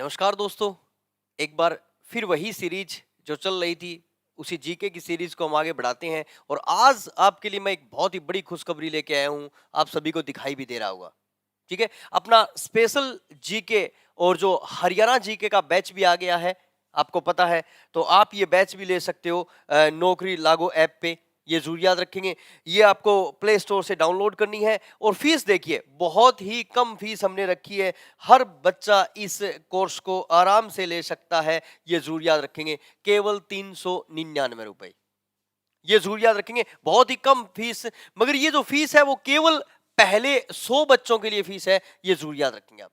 नमस्कार दोस्तों। एक बार फिर वही सीरीज जो चल रही थी, उसी जीके की सीरीज को हम आगे बढ़ाते हैं। और आज आपके लिए मैं एक बहुत ही बड़ी खुशखबरी लेके आया हूं। आप सभी को दिखाई भी दे रहा होगा। ठीक है, अपना स्पेशल जीके और जो हरियाणा जीके का बैच भी आ गया है, आपको पता है। तो आप ये बैच भी ले सकते हो नौकरी लागो ऐप पे। ये जरूर याद रखेंगे। ये आपको प्ले स्टोर से डाउनलोड करनी है। और फीस देखिए, बहुत ही कम फीस हमने रखी है। हर बच्चा इस कोर्स को आराम से ले सकता है। ये जरूर याद रखेंगे, केवल 399 रुपए। ये जरूर याद रखेंगे, बहुत ही कम फीस। मगर ये जो फीस है वो केवल पहले 100 बच्चों के लिए फीस है। ये जरूर याद रखेंगे आप,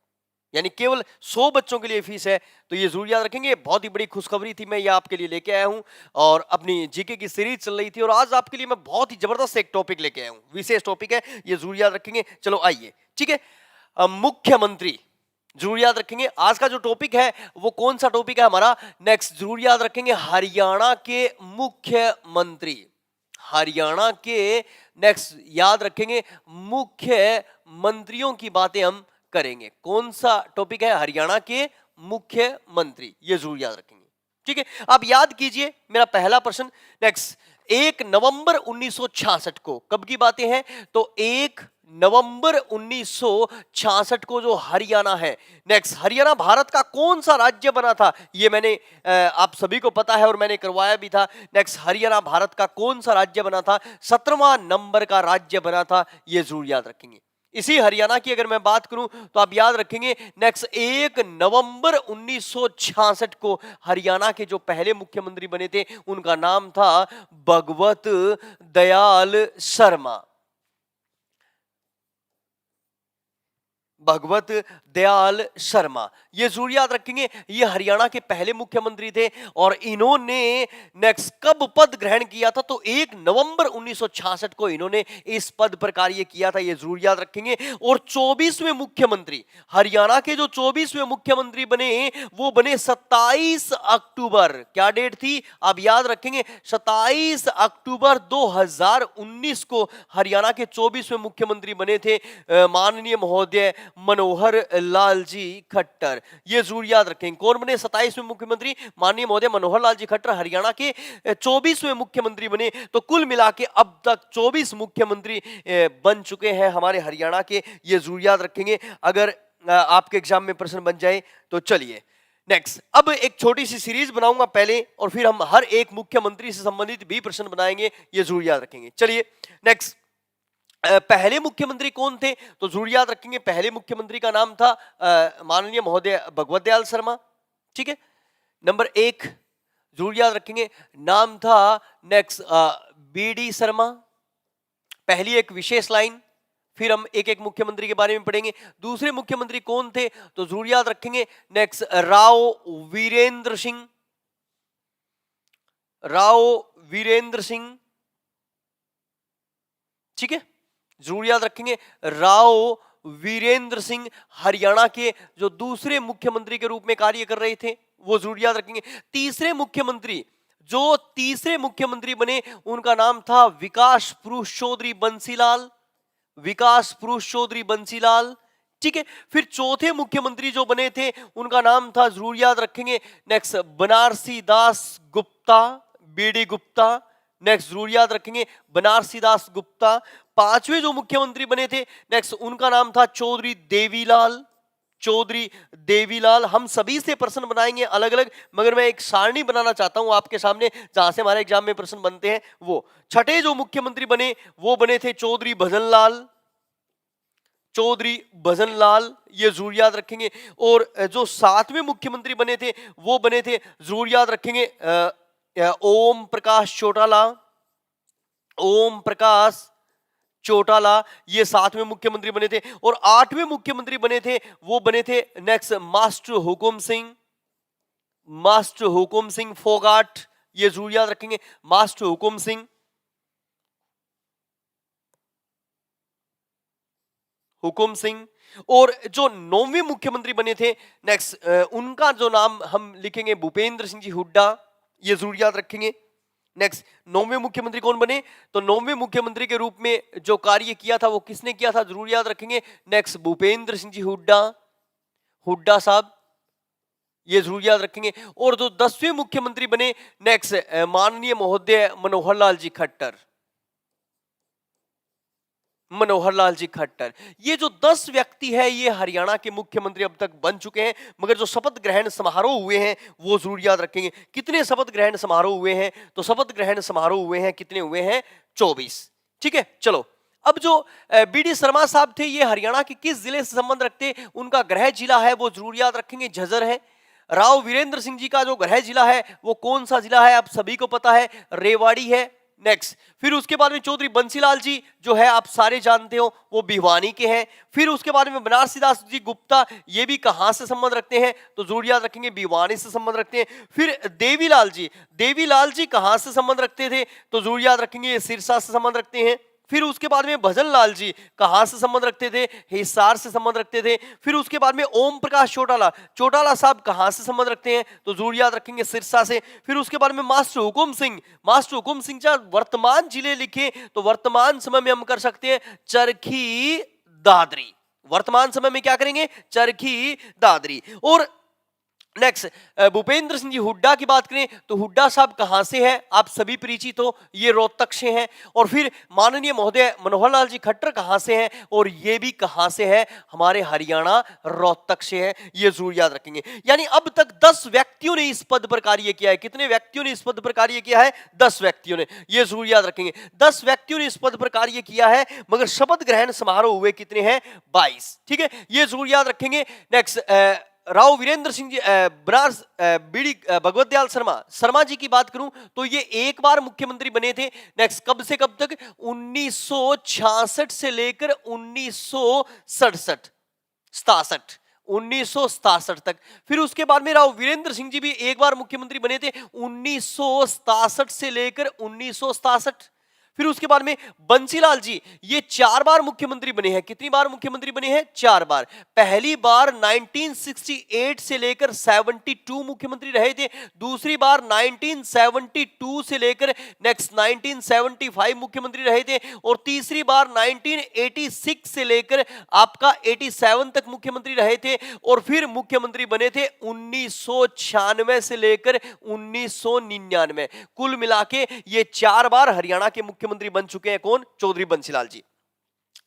यानी केवल 100 बच्चों के लिए फीस है। तो ये जरूर याद रखेंगे। बहुत ही बड़ी खुशखबरी थी, मैं ये आपके लिए लेके आया हूं। और अपनी जीके की सीरीज चल रही थी और आज आपके लिए मैं बहुत ही जबरदस्त एक टॉपिक लेके आया हूं। विशेष टॉपिक है, ये जरूर याद रखेंगे। चलो आइए, ठीक है। मुख्यमंत्री जरूर याद रखेंगे। आज का जो टॉपिक है वो कौन सा टॉपिक है हमारा? नेक्स्ट जरूर याद रखेंगे, हरियाणा के मुख्यमंत्री। हरियाणा के नेक्स्ट याद रखेंगे, मुख्य मंत्रियों की बातें हम करेंगे। कौन सा टॉपिक है? हरियाणा के मुख्यमंत्री। ये जरूर याद रखेंगे, ठीक है। आप याद कीजिए मेरा पहला प्रश्न। नेक्स्ट, 1 नवंबर 1966 को, कब की बातें हैं? तो 1 नवंबर 1966 को जो हरियाणा है, नेक्स्ट हरियाणा भारत का कौन सा राज्य बना था? ये मैंने आप सभी को पता है और मैंने करवाया भी था। नेक्स्ट, हरियाणा भारत का कौन सा राज्य बना था? 17वां नंबर का राज्य बना था। ये जरूर याद रखेंगे। इसी हरियाणा की अगर मैं बात करूं तो आप याद रखेंगे, नेक्स्ट 1 नवंबर 1966 को हरियाणा के जो पहले मुख्यमंत्री बने थे उनका नाम था भगवत दयाल शर्मा। भगवत दयाल शर्मा, ये जरूर याद रखेंगे। ये हरियाणा के पहले मुख्यमंत्री थे और इन्होंने नेक्स्ट कब पद ग्रहण किया था? तो 1 नवंबर 1966 को इन्होंने इस पद पर कार्य किया था। ये जरूर याद रखेंगे। और 24वें मुख्यमंत्री, हरियाणा के जो 24वें मुख्यमंत्री बने वो बने 27 अक्टूबर। क्या डेट थी? आप याद रखेंगे, 27 अक्टूबर 2019 को हरियाणा के 24वें मुख्यमंत्री बने थे माननीय महोदय मनोहर लाल जी खट्टर। ये जरूर याद रखेंगे। कौन बने 27वें मुख्यमंत्री? माननीय महोदय मनोहर लाल जी खट्टर हरियाणा के 24वें मुख्यमंत्री बने। तो कुल मिला के अब तक 24 मुख्यमंत्री बन चुके हैं हमारे हरियाणा के। ये जरूर याद रखेंगे अगर आपके एग्जाम में प्रश्न बन जाए तो। चलिए नेक्स्ट, अब एक छोटी सी सीरीज बनाऊंगा पहले और फिर हम हर एक मुख्यमंत्री से संबंधित भी प्रश्न बनाएंगे। ये जरूर याद रखेंगे। चलिए नेक्स्ट, पहले मुख्यमंत्री कौन थे? तो जरूर याद रखेंगे, पहले मुख्यमंत्री का नाम था माननीय महोदय भगवत दयाल शर्मा। ठीक है, नंबर 1 जरूर याद रखेंगे, नाम था नेक्स्ट बीडी शर्मा। पहली एक विशेष लाइन, फिर हम एक एक मुख्यमंत्री के बारे में पढ़ेंगे। दूसरे मुख्यमंत्री कौन थे? तो जरूर याद रखेंगे, नेक्स्ट राव वीरेंद्र सिंह। राव वीरेंद्र सिंह, ठीक है, जरूर याद रखेंगे। राव वीरेंद्र सिंह हरियाणा के जो दूसरे मुख्यमंत्री के रूप में कार्य कर रहे थे, वो जरूर याद रखेंगे। तीसरे मुख्यमंत्री, जो तीसरे मुख्यमंत्री बने उनका नाम था विकास पुरुष चौधरी बंसीलाल। विकास पुरुष चौधरी बंसीलाल, ठीक है। फिर चौथे मुख्यमंत्री जो बने थे उनका नाम था, जरूर याद रखेंगे, next Banarasi Das Gupta, BD Gupta. Next जरूर याद रखेंगे, बनारसी दास गुप्ता। पांचवें जो मुख्यमंत्री बने थे नेक्स्ट, उनका नाम था चौधरी देवीलाल। चौधरी देवीलाल। हम सभी से प्रश्न बनाएंगे अलग अलग, मगर मैं एक सारणी बनाना चाहता हूं आपके सामने जहां से हमारे एग्जाम में प्रश्न बनते हैं। वो छठे जो मुख्यमंत्री बने वो बने थे चौधरी भजनलाल। चौधरी भजनलाल, ये जरूर याद रखेंगे। और जो सातवें मुख्यमंत्री बने थे वो बने थे, जरूर याद रखेंगे, ओम प्रकाश चौटाला। ओम प्रकाश चौटाला, ये सातवें मुख्यमंत्री बने थे। और आठवें मुख्यमंत्री बने थे वो बने थे next master Hukum Singh. Master Hukum Singh Phogat, ये जरूर याद रखेंगे, मास्टर हुकुम सिंह। हुकुम सिंह। और जो नौवें मुख्यमंत्री बने थे नेक्स्ट, उनका जो नाम हम लिखेंगे भूपेंद्र सिंह जी हुड्डा। ये जरूर याद रखेंगे। नेक्स्ट, नौवें मुख्यमंत्री कौन बने? तो नौवें मुख्यमंत्री के रूप में जो कार्य किया था वो किसने किया था? जरूर याद रखेंगे, नेक्स्ट भूपेंद्र सिंह जी हुड्डा। हुड्डा साहब। ये जरूर याद रखेंगे। और जो 10वें मुख्यमंत्री बने नेक्स्ट माननीय महोदय मनोहर लाल जी खट्टर। मनोहर लाल जी खट्टर। ये जो 10 व्यक्ति है ये हरियाणा के मुख्यमंत्री अब तक बन चुके हैं, मगर जो शपथ ग्रहण समारोह हुए हैं वो जरूर याद रखेंगे। कितने शपथ ग्रहण समारोह हुए हैं? तो शपथ ग्रहण समारोह हुए हैं, कितने हुए हैं? 24। ठीक है, चलो अब जो बी.डी. शर्मा साहब थे ये हरियाणा के किस जिले से संबंध रखते? उनका गृह जिला है वो जरूर याद रखेंगे, झज्जर है। राव वीरेंद्र सिंह जी का जो गृह जिला है वो कौन सा जिला है? आप सभी को पता है, रेवाड़ी है। नेक्स्ट, फिर उसके बाद में चौधरी बंसीलाल जी जो है आप सारे जानते हो वो भिवानी के हैं। फिर उसके बाद में बनारसी दास जी गुप्ता, ये भी कहां से संबंध रखते हैं? तो जरूर याद रखेंगे भिवानी से संबंध रखते हैं। फिर देवीलाल जी कहां से संबंध रखते थे? तो जरूर याद रखेंगे ये सिरसा से संबंध रखते हैं। फिर उसके बाद में भजन लाल जी कहां से संबंध रखते थे? हिसार से संबंध रखते थे। फिर उसके बाद में ओम प्रकाश चौटाला साहब कहां से संबंध रखते हैं? तो जरूर याद रखेंगे सिरसा से। फिर उसके बाद में मास्टर हुकुम सिंह जब वर्तमान जिले लिखे तो वर्तमान समय में हम कर सकते हैं चरखी दादरी। वर्तमान समय में क्या करेंगे? चरखी दादरी। और नेक्स्ट, भूपेंद्र सिंह जी हुड्डा की बात करें तो हुड्डा साहब कहां से हैं? आप सभी परिचित हो, ये रोहतक से हैं। और फिर माननीय महोदय मनोहर लाल जी खट्टर कहां से हैं? और ये भी कहां से है? हमारे हरियाणा रोहतक से है। ये जरूर याद रखेंगे। यानी अब तक 10 व्यक्तियों ने इस पद पर कार्य किया है। कितने व्यक्तियों ने इस पद पर कार्य किया है? 10 व्यक्तियों ने। ये जरूर याद रखेंगे, 10 व्यक्तियों ने इस पद पर कार्य किया है, मगर शपथ ग्रहण समारोह हुए कितने हैं? 22। ठीक है, ये जरूर याद रखेंगे। Next, Rao Virendra Singh ji BD. भगवत दयाल शर्मा जी की बात करूं तो ये एक बार मुख्यमंत्री बने थे। नेक्स्ट, कब से कब तक? 1966 से लेकर 1967 तक। फिर उसके बाद में राव वीरेंद्र सिंह जी भी एक बार मुख्यमंत्री बने थे 1967 से लेकर 1967। फिर उसके बाद में बंसीलाल जी ये 4 बार मुख्यमंत्री बने हैं। कितनी बार मुख्यमंत्री बने हैं? 4 बार। पहली बार 1968 से लेकर 72 मुख्यमंत्री रहे थे। दूसरी बार 1972 से लेकर नेक्स्ट 1975 मुख्यमंत्री रहे थे। और तीसरी बार 1986 से लेकर आपका 87 तक मुख्यमंत्री रहे थे। और फिर मुख्यमंत्री बने थे 1996 से लेकर 1999। कुल मिला के ये 4 बार हरियाणा के मुख्यमंत्री बन चुके हैं। कौन? चौधरी बंसीलाल जी।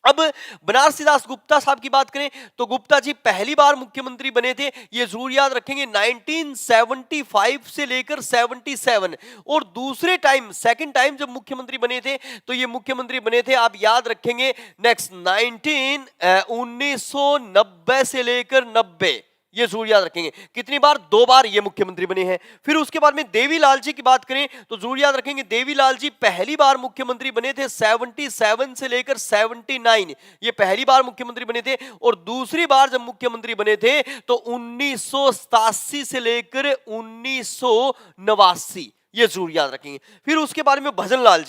अब बनारसी दास गुप्ता साहब की बात करें तो गुप्ता जी पहली बार मुख्यमंत्री बने थे, ये जरूर याद रखेंगे 1975 से लेकर 77। और दूसरे टाइम सेकंड टाइम जब मुख्यमंत्री बने थे तो ये मुख्यमंत्री बने थे, आप याद रखेंगे नेक्स्ट 1990 से लेकर 90। ये जरूर याद रखेंगे। कितनी बार? 2 बार ये मुख्यमंत्री बने हैं। फिर उसके बाद में देवीलाल जी की बात करें तो जरूर याद रखेंगे देवीलाल जी पहली बार मुख्यमंत्री बने थे 77 से लेकर 79। ये पहली बार मुख्यमंत्री बने थे। और दूसरी बार जब मुख्यमंत्री बने थे तो 1987 से लेकर 1989। ये जरूर याद रखेंगे। फिर उसके बारे में भजन लाल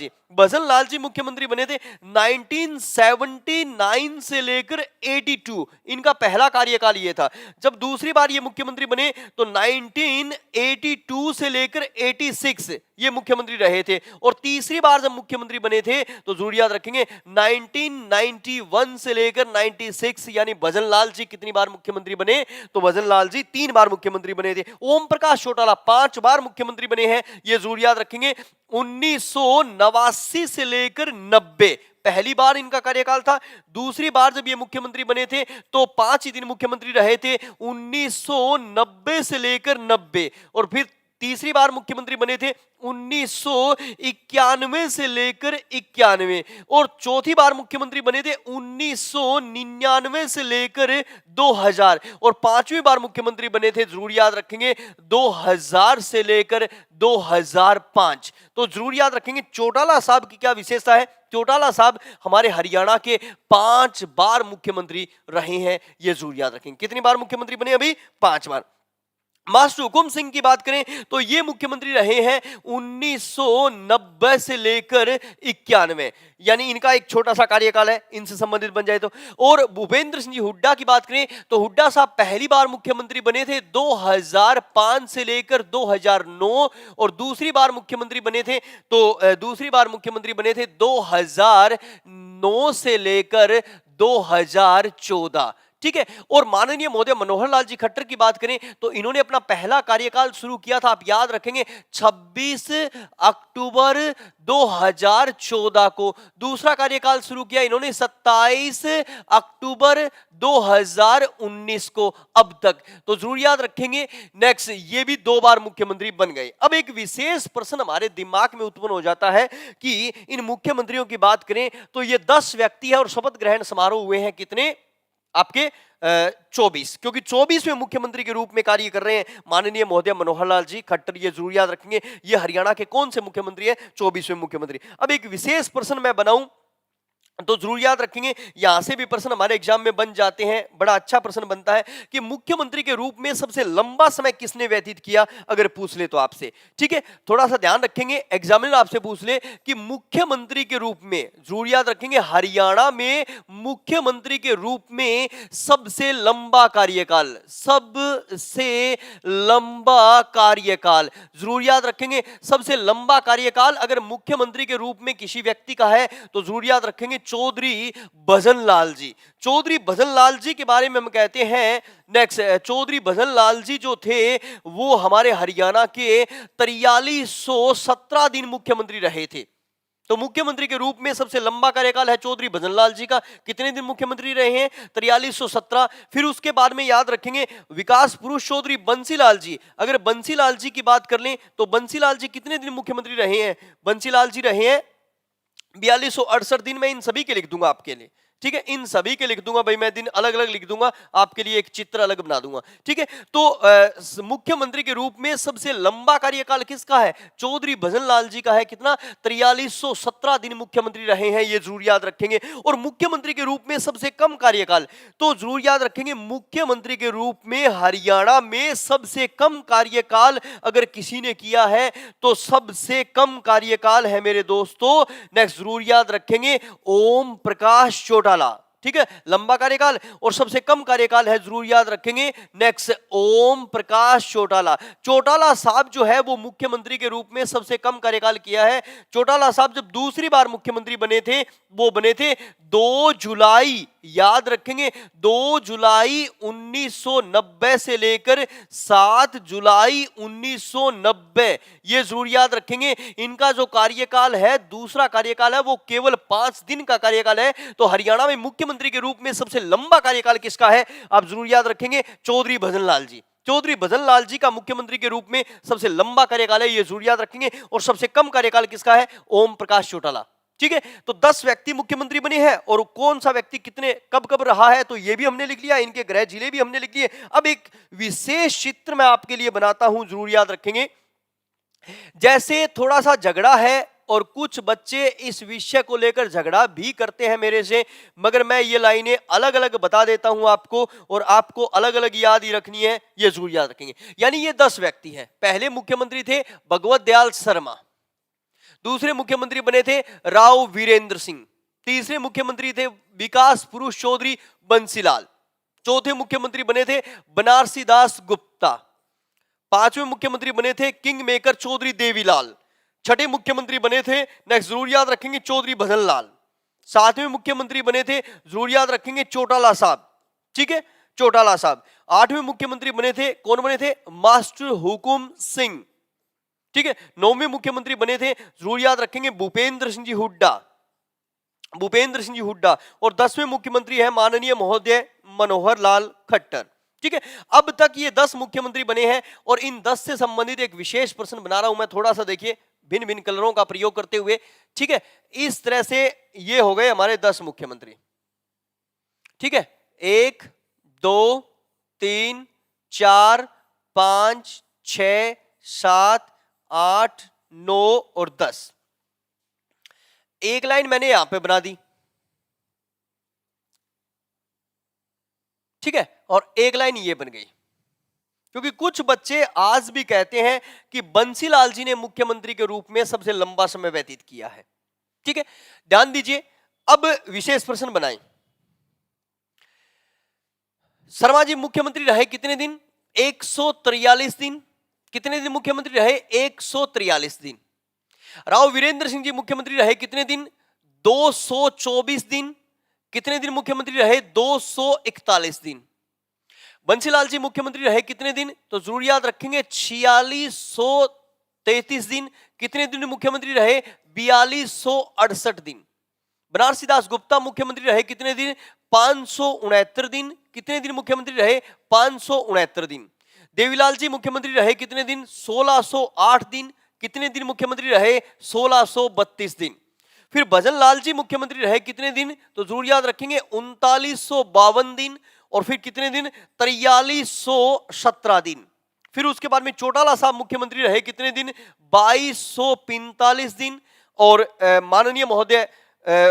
जी मुख्यमंत्री बने थे 1979 से लेकर 82। इनका पहला कार्यकाल ये था। जब दूसरी बार ये मुख्यमंत्री बने तो 1982 से लेकर 86 ये मुख्यमंत्री रहे थे। और तीसरी बार जब मुख्यमंत्री बने थे तो जरूर याद रखेंगे 1991 से लेकर 96। यानी भजन लाल जी कितनी बार मुख्यमंत्री बने? तो भजन लाल जी 3 बार मुख्यमंत्री बने थे। ओम प्रकाश चौटाला 5 बार मुख्यमंत्री बने हैं। ये जरूर याद रखेंगे। 1989 से लेकर 90 पहली बार इनका कार्यकाल था। दूसरी बार जब ये मुख्यमंत्री बने थे तो 5 ही दिन मुख्यमंत्री रहे थे 1990 से लेकर 90। और फिर तीसरी बार मुख्यमंत्री बने थे 1991 से लेकर 91। और चौथी बार मुख्यमंत्री बने थे 1999 से लेकर 2000। और पांचवी बार मुख्यमंत्री बने थे जरूर याद रखेंगे 2000 से लेकर 2005। तो जरूर याद रखेंगे चौटाला साहब की क्या विशेषता है? चौटाला साहब हमारे हरियाणा के 5 बार मुख्यमंत्री रहे हैं। ये जरूर याद रखेंगे। कितनी बार मुख्यमंत्री बने? अभी 5 बार। मास्टर हुकुम सिंह की बात करें तो ये मुख्यमंत्री रहे हैं 1990 से लेकर 91। यानी इनका एक छोटा सा कार्यकाल है, इनसे संबंधित बन जाए तो। और भूपेंद्र सिंह जी हुड्डा की बात करें तो हुड्डा साहब पहली बार मुख्यमंत्री बने थे 2005 से लेकर 2009। और दूसरी बार मुख्यमंत्री बने थे 2009 से लेकर 2014। ठीक है। और माननीय महोदय मनोहर लाल जी खट्टर की बात करें तो इन्होंने अपना पहला कार्यकाल शुरू किया था, आप याद रखेंगे, 26 अक्टूबर 2014 को। दूसरा कार्यकाल शुरू किया इन्होंने 27 अक्टूबर 2019 को अब तक। तो जरूर याद रखेंगे। नेक्स्ट, ये भी 2 बार मुख्यमंत्री बन गए। अब एक विशेष प्रश्न हमारे दिमाग में उत्पन्न हो जाता है कि इन मुख्यमंत्रियों की बात करें तो ये 10 व्यक्ति है और शपथ ग्रहण समारोह हुए हैं कितने? आपके 24, क्योंकि 24वें मुख्यमंत्री के रूप में कार्य कर रहे हैं माननीय महोदय मनोहर लाल जी खट्टर। ये जरूर याद रखेंगे। ये हरियाणा के कौन से मुख्यमंत्री हैं? 24वें मुख्यमंत्री। अब एक विशेष प्रश्न मैं बनाऊं तो जरूर याद रखेंगे, यहां से भी प्रश्न हमारे एग्जाम में बन जाते हैं। बड़ा अच्छा प्रश्न बनता है कि मुख्यमंत्री के रूप में सबसे लंबा समय किसने व्यतीत किया, अगर पूछ ले तो आपसे। ठीक है, थोड़ा सा ध्यान रखेंगे, एग्जामिनर आपसे पूछ ले कि मुख्यमंत्री के रूप में, जरूर याद रखेंगे, हरियाणा में मुख्यमंत्री के रूप में सबसे लंबा कार्यकाल, सबसे लंबा कार्यकाल, जरूर याद रखेंगे, सबसे लंबा कार्यकाल अगर मुख्यमंत्री के रूप में किसी व्यक्ति का है तो जरूर याद रखेंगे चौधरी भजन लाल जी। चौधरी भजन लाल जी के बारे में हम कहते हैं, नेक्स्ट, चौधरी भजन लाल जी जो थे वो हमारे हरियाणा के 4317 दिन मुख्यमंत्री रहे थे। तो मुख्यमंत्री के रूप में सबसे लंबा कार्यकाल है चौधरी भजन लाल जी का। कितने दिन मुख्यमंत्री रहे हैं? 4317। फिर उसके बाद में याद रखेंगे विकास पुरुष चौधरी बंसीलाल जी। अगर बंसीलाल जी की बात कर लें तो बंसीलाल जी कितने दिन मुख्यमंत्री रहे हैं? बंसीलाल जी रहे हैं 4268 दिन। मैं इन सभी के लिख दूंगा आपके लिए, ठीक है, इन सभी के लिख दूंगा भाई, मैं दिन अलग अलग लिख दूंगा आपके लिए, एक चित्र अलग बना दूंगा। ठीक है, तो मुख्यमंत्री के रूप में सबसे लंबा कार्यकाल किसका है? चौधरी भजन लाल जी का है। कितना? 4317 दिन मुख्यमंत्री रहे हैं, ये जरूर याद रखेंगे। और मुख्यमंत्री के रूप में सबसे कम कार्यकाल, तो जरूर याद रखेंगे मुख्यमंत्री के रूप में हरियाणा में सबसे कम कार्यकाल अगर किसी ने किया है तो सबसे कम कार्यकाल है मेरे दोस्तों, नेक्स्ट, जरूर याद रखेंगे, ओम प्रकाश चौटाला। ठीक है, लंबा कार्यकाल और सबसे कम कार्यकाल है, जरूर याद रखेंगे, नेक्स्ट, ओम प्रकाश चौटाला। चौटाला साहब जो है वो मुख्यमंत्री के रूप में सबसे कम कार्यकाल किया है। चौटाला साहब जब दूसरी बार मुख्यमंत्री बने थे वो बने थे 2 जुलाई, याद रखेंगे, 2 जुलाई 1990 से लेकर 7 जुलाई 1990, ये जरूर याद रखेंगे। इनका जो कार्यकाल है, दूसरा कार्यकाल है, वो केवल 5 दिन का कार्यकाल है। तो हरियाणा में मुख्यमंत्री के रूप में सबसे लंबा कार्यकाल किसका है? आप जरूर याद रखेंगे, चौधरी भजन लाल जी। चौधरी भजन लाल जी का मुख्यमंत्री के रूप में सबसे लंबा कार्यकाल है, ये जरूर याद रखेंगे। और सबसे कम कार्यकाल किसका है? ओम प्रकाश चौटाला। ठीक है, तो 10 व्यक्ति मुख्यमंत्री बने हैं और कौन सा व्यक्ति कितने कब कब रहा है तो ये भी हमने लिख लिया, इनके गृह जिले भी हमने लिख लिए। अब एक विशेष चित्र मैं आपके लिए बनाता हूं, जरूर याद रखेंगे। जैसे थोड़ा सा झगड़ा है और कुछ बच्चे इस विषय को लेकर झगड़ा भी करते हैं मेरे से, मगर मैं ये लाइनें अलग अलग बता देता हूं आपको और आपको अलग अलग याद ही रखनी है, ये जरूर याद रखेंगे। यानी ये 10 व्यक्ति हैं। पहले मुख्यमंत्री थे भगवत दयाल शर्मा, दूसरे मुख्यमंत्री बने थे राव वीरेंद्र सिंह, तीसरे मुख्यमंत्री थे विकास पुरुष चौधरी बंसीलाल, चौथे मुख्यमंत्री बने थे बनारसी दास गुप्ता, पांचवें मुख्यमंत्री बने थे किंग मेकर चौधरी देवीलाल, छठे मुख्यमंत्री बने थे, नेक्स्ट जरूर याद रखेंगे, चौधरी भजन लाल, सातवें मुख्यमंत्री बने थे, जरूर याद रखेंगे, चौटाला साहब। ठीक है, चौटाला साहब। आठवें मुख्यमंत्री बने थे, कौन बने थे? मास्टर हुकुम सिंह। ठीक है, नौवें मुख्यमंत्री बने थे, जरूर याद रखेंगे, भूपेंद्र सिंह जी हुड्डा, भूपेंद्र सिंह जी हुड्डा। और 10वें मुख्यमंत्री है माननीय महोदय मनोहर लाल खट्टर। ठीक है, अब तक ये 10 मुख्यमंत्री बने हैं और इन 10 से संबंधित एक विशेष प्रश्न बना रहा हूं मैं, थोड़ा सा देखिए भिन्न भिन्न कलरों का प्रयोग करते हुए। ठीक है, इस तरह से ये हो गए हमारे 10 मुख्यमंत्री। ठीक है, 1 2 3 4 5 6 7 8 9 और 10। एक लाइन मैंने यहां पे बना दी, ठीक है, और एक लाइन ये बन गई, क्योंकि कुछ बच्चे आज भी कहते हैं कि बंसीलाल जी ने मुख्यमंत्री के रूप में सबसे लंबा समय व्यतीत किया है। ठीक है, ध्यान दीजिए। अब विशेष प्रश्न बनाएं। शर्मा जी मुख्यमंत्री रहे कितने दिन? 143 दिन। कितने दिन मुख्यमंत्री रहे? 143 दिन। राव वीरेंद्र सिंह जी मुख्यमंत्री रहे कितने दिन? 224 दिन। कितने दिन मुख्यमंत्री रहे? 241 दिन। बंसीलाल जी मुख्यमंत्री रहे कितने दिन? तो जरूर याद रखेंगे 4633 दिन। कितने दिन मुख्यमंत्री रहे? 4268 दिन। बनारसी दास गुप्ता मुख्यमंत्री रहे कितने दिन? 569 दिन। कितने दिन मुख्यमंत्री रहे? 569 दिन। देवीलाल जी मुख्यमंत्री रहे कितने दिन? 1608 दिन। कितने दिन मुख्यमंत्री रहे? 1632 दिन। फिर भजन लाल जी मुख्यमंत्री रहे कितने दिन? तो जरूर याद रखेंगे 3952 दिन। और फिर कितने दिन? 4317 दिन। फिर उसके बाद में चौटाला साहब मुख्यमंत्री रहे कितने दिन? 2245 दिन। और माननीय महोदय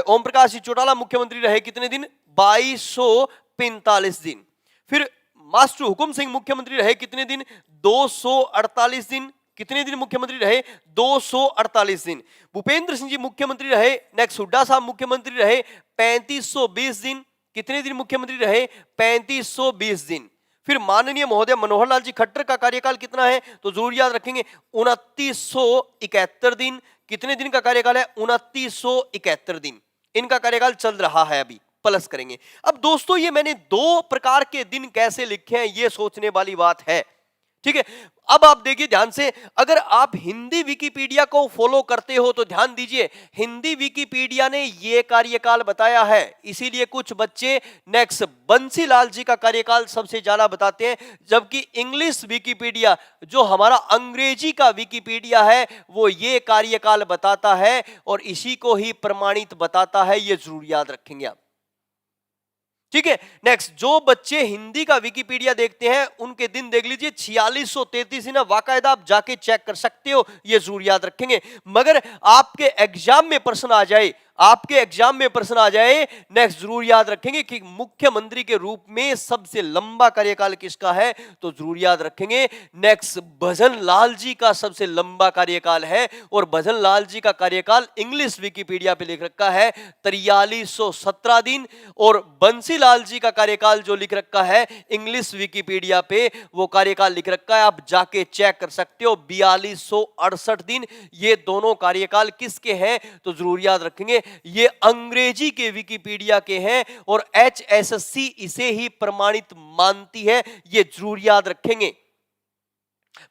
ओम प्रकाश जी चौटाला मुख्यमंत्री रहे कितने दिन? 2245 दिन। फिर मास्टर हुकुम सिंह मुख्यमंत्री रहे कितने दिन? 248 दिन। कितने दिन मुख्यमंत्री रहे? 248 दिन। भूपेंद्र सिंह जी मुख्यमंत्री रहे, नेक्स्ट हुड्डा साहब मुख्यमंत्री रहे 3520 दिन। कितने दिन मुख्यमंत्री रहे? 3520 दिन। फिर माननीय महोदय मनोहर लाल जी खट्टर का कार्यकाल कितना है? तो जरूर याद रखेंगे 2971 दिन। कितने दिन का कार्यकाल है? 2971 दिन इनका कार्यकाल चल रहा है। अभी प्लस करेंगे। अब दोस्तों ये मैंने 2 प्रकार के दिन कैसे लिखे हैं ये सोचने वाली बात है, ठीक है। अब आप देखिए ध्यान से, अगर आप हिंदी विकिपीडिया को फॉलो करते हो तो ध्यान दीजिए, हिंदी विकिपीडिया ने ये कार्यकाल बताया है, इसीलिए कुछ बच्चे नेक्स्ट बंसीलाल जी का कार्यकाल सबसे ज्यादा बताते हैं, जबकि इंग्लिश विकिपीडिया जो हमारा अंग्रेजी का विकिपीडिया है वो ये कार्यकाल बताता है और इसी को ही प्रमाणित बताता है। ये जरूर याद रखेंगे आप, ठीक है। नेक्स्ट, जो बच्चे हिंदी का विकिपीडिया देखते हैं उनके दिन देख लीजिए 4633 दिन, वाकायदा आप जाके चेक कर सकते हो, ये जरूर याद रखेंगे। मगर आपके एग्जाम में प्रश्न आ जाए, आपके एग्जाम में प्रश्न आ जाए, नेक्स्ट जरूर याद रखेंगे कि मुख्यमंत्री के रूप में सबसे लंबा कार्यकाल किसका है? तो जरूर याद रखेंगे नेक्स्ट भजन लाल जी का सबसे लंबा कार्यकाल है। और भजन लाल जी का कार्यकाल इंग्लिश विकिपीडिया पे लिख रखा है 4317 दिन। और बंसीलाल जी का कार्यकाल जो लिख रखा है इंग्लिश विकिपीडिया पे वो कार्यकाल लिख रखा है, आप जाके चेक कर सकते हो, 4268 दिन। ये दोनों कार्यकाल किसके हैं? तो जरूर याद रखेंगे ये अंग्रेजी के विकिपीडिया के हैं और HSSC इसे ही प्रमाणित मानती है, ये जरूर याद रखेंगे।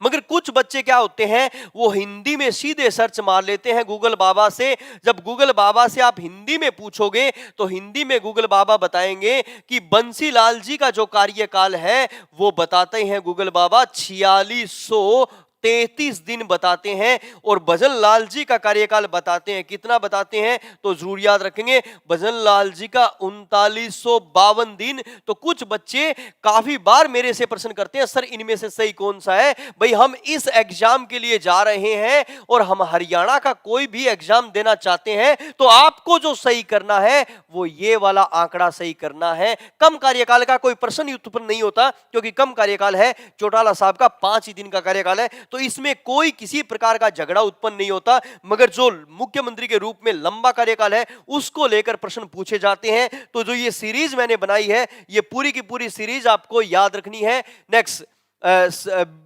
मगर कुछ बच्चे क्या होते हैं, वो हिंदी में सीधे सर्च मार लेते हैं गूगल बाबा से। जब गूगल बाबा से आप हिंदी में पूछोगे तो हिंदी में गूगल बाबा बताएंगे कि बंसीलाल जी का जो कार्यकाल है वो बताते हैं गूगल बाबा 4633 दिन बताते हैं। और भजन लाल जी का कार्यकाल बताते हैं, कितना बताते हैं? तो जरूर याद रखेंगे भजन लाल जी का 3952 दिन। तो कुछ बच्चे काफी बार मेरे से प्रश्न करते हैं, सर इनमें से सही कौन सा है? भाई हम इस एग्जाम के लिए जा रहे हैं और हम हरियाणा का कोई भी एग्जाम देना चाहते हैं, तो आपको जो सही करना है वो ये वाला आंकड़ा सही करना है। कम कार्यकाल का कोई प्रश्न ही उत्पन्न नहीं होता, क्योंकि कम कार्यकाल है चौटाला साहब का 5 ही दिन का कार्यकाल है, तो इसमें कोई किसी प्रकार का झगड़ा उत्पन्न नहीं होता। मगर जो मुख्यमंत्री के रूप में लंबा कार्यकाल है उसको लेकर प्रश्न पूछे जाते हैं। तो जो ये सीरीज मैंने बनाई है ये पूरी की पूरी सीरीज आपको याद रखनी है। नेक्स्ट,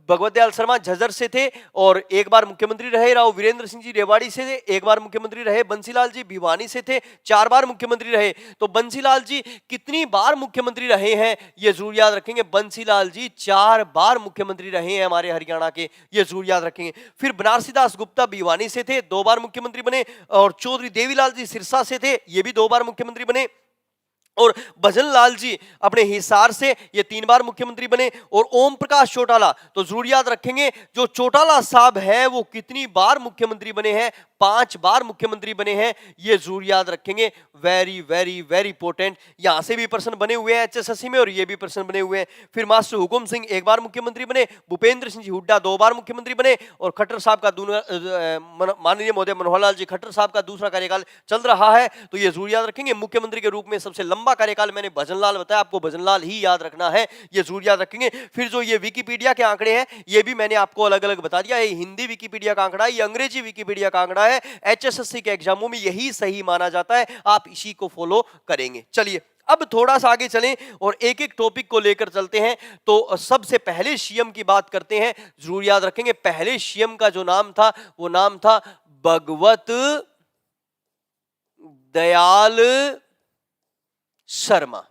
भगवत दयाल शर्मा झज्जर से थे और एक बार मुख्यमंत्री रहे। राव वीरेंद्र सिंह जी रेवाड़ी से थे, एक बार मुख्यमंत्री रहे। बंसीलाल जी भिवानी से थे, 4 बार मुख्यमंत्री रहे। तो बंसीलाल जी कितनी बार मुख्यमंत्री रहे हैं ये जरूर याद रखेंगे। बंसीलाल जी 4 बार मुख्यमंत्री रहे हैं हमारे हरियाणा के, ये जरूर याद रखेंगे। फिर बनारसी दास गुप्ता भिवानी से थे, 2 बार मुख्यमंत्री बने। और चौधरी देवीलाल जी सिरसा से थे, ये भी 2 बार मुख्यमंत्री बने। और भजन लाल जी अपने हिसार से ये 3 बार मुख्यमंत्री बने। और ओम प्रकाश चौटाला तो जरूर याद रखेंगे, जो चौटाला साहब है वो कितनी बार मुख्यमंत्री बने हैं? 5 बार मुख्यमंत्री बने हैं, ये जरूर याद रखेंगे। वेरी वेरी वेरी इंपॉर्टेंट, यहां से भी प्रश्न बने हुए हैं HSSC में और ये भी प्रश्न बने हुए हैं। फिर मास्टर हुकुम सिंह 1 बार मुख्यमंत्री बने, भूपेंद्र सिंह जी हुड्डा 2 बार मुख्यमंत्री बने और खट्टर साहब का माननीय महोदय मनोहर लाल जी खट्टर साहब का दूसरा कार्यकाल चल रहा है, तो ये जरूर याद रखेंगे। मुख्यमंत्री के रूप में सबसे लंबा कार्यकाल मैंने भजनलाल बताया, आपको भजनलाल ही याद रखना है, ये जरूर याद रखेंगे। फिर जो ये विकिपीडिया के आंकड़े हैं ये भी मैंने आपको अलग अलग बता दिया। ये हिंदी विकिपीडिया का आंकड़ा है, ये अंग्रेजी विकिपीडिया का आंकड़ा है। HSSC के एग्जामों में यही सही माना जाता है, आप इसी को फॉलो करेंगे। चलिए अब थोड़ा सा आगे चलें और एक एक टॉपिक को लेकर चलते हैं। तो सबसे पहले सीएम की बात करते हैं, जरूर याद रखेंगे पहले सीएम का जो नाम था वो नाम था भगवत दयाल शर्मा।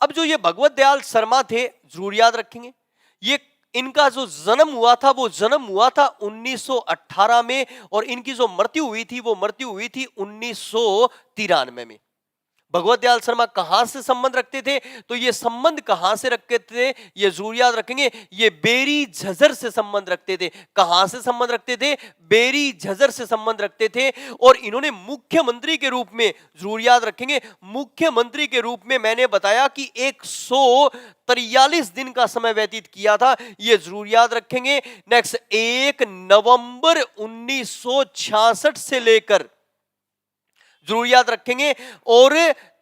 अब जो ये भगवत दयाल शर्मा थे, जरूर याद रखेंगे, ये इनका जो जन्म हुआ था वो जन्म हुआ था 1918 में, और इनकी जो मृत्यु हुई थी वो मृत्यु हुई थी 1993 में। भगवत दयाल शर्मा कहां से संबंध रखते थे? तो ये संबंध कहां से रखते थे, ये जरूर याद रखेंगे, ये बेरी झज्जर से संबंध रखते थे। कहां से संबंध रखते थे? बेरी झज्जर से संबंध रखते थे। और इन्होंने मुख्यमंत्री के रूप में, जरूर याद रखेंगे, मुख्यमंत्री के रूप में मैंने बताया कि 143 दिन का समय व्यतीत किया था, ये जरूर याद रखेंगे। नेक्स्ट, 1 नवंबर 1966 से लेकर, जरूर याद रखेंगे, और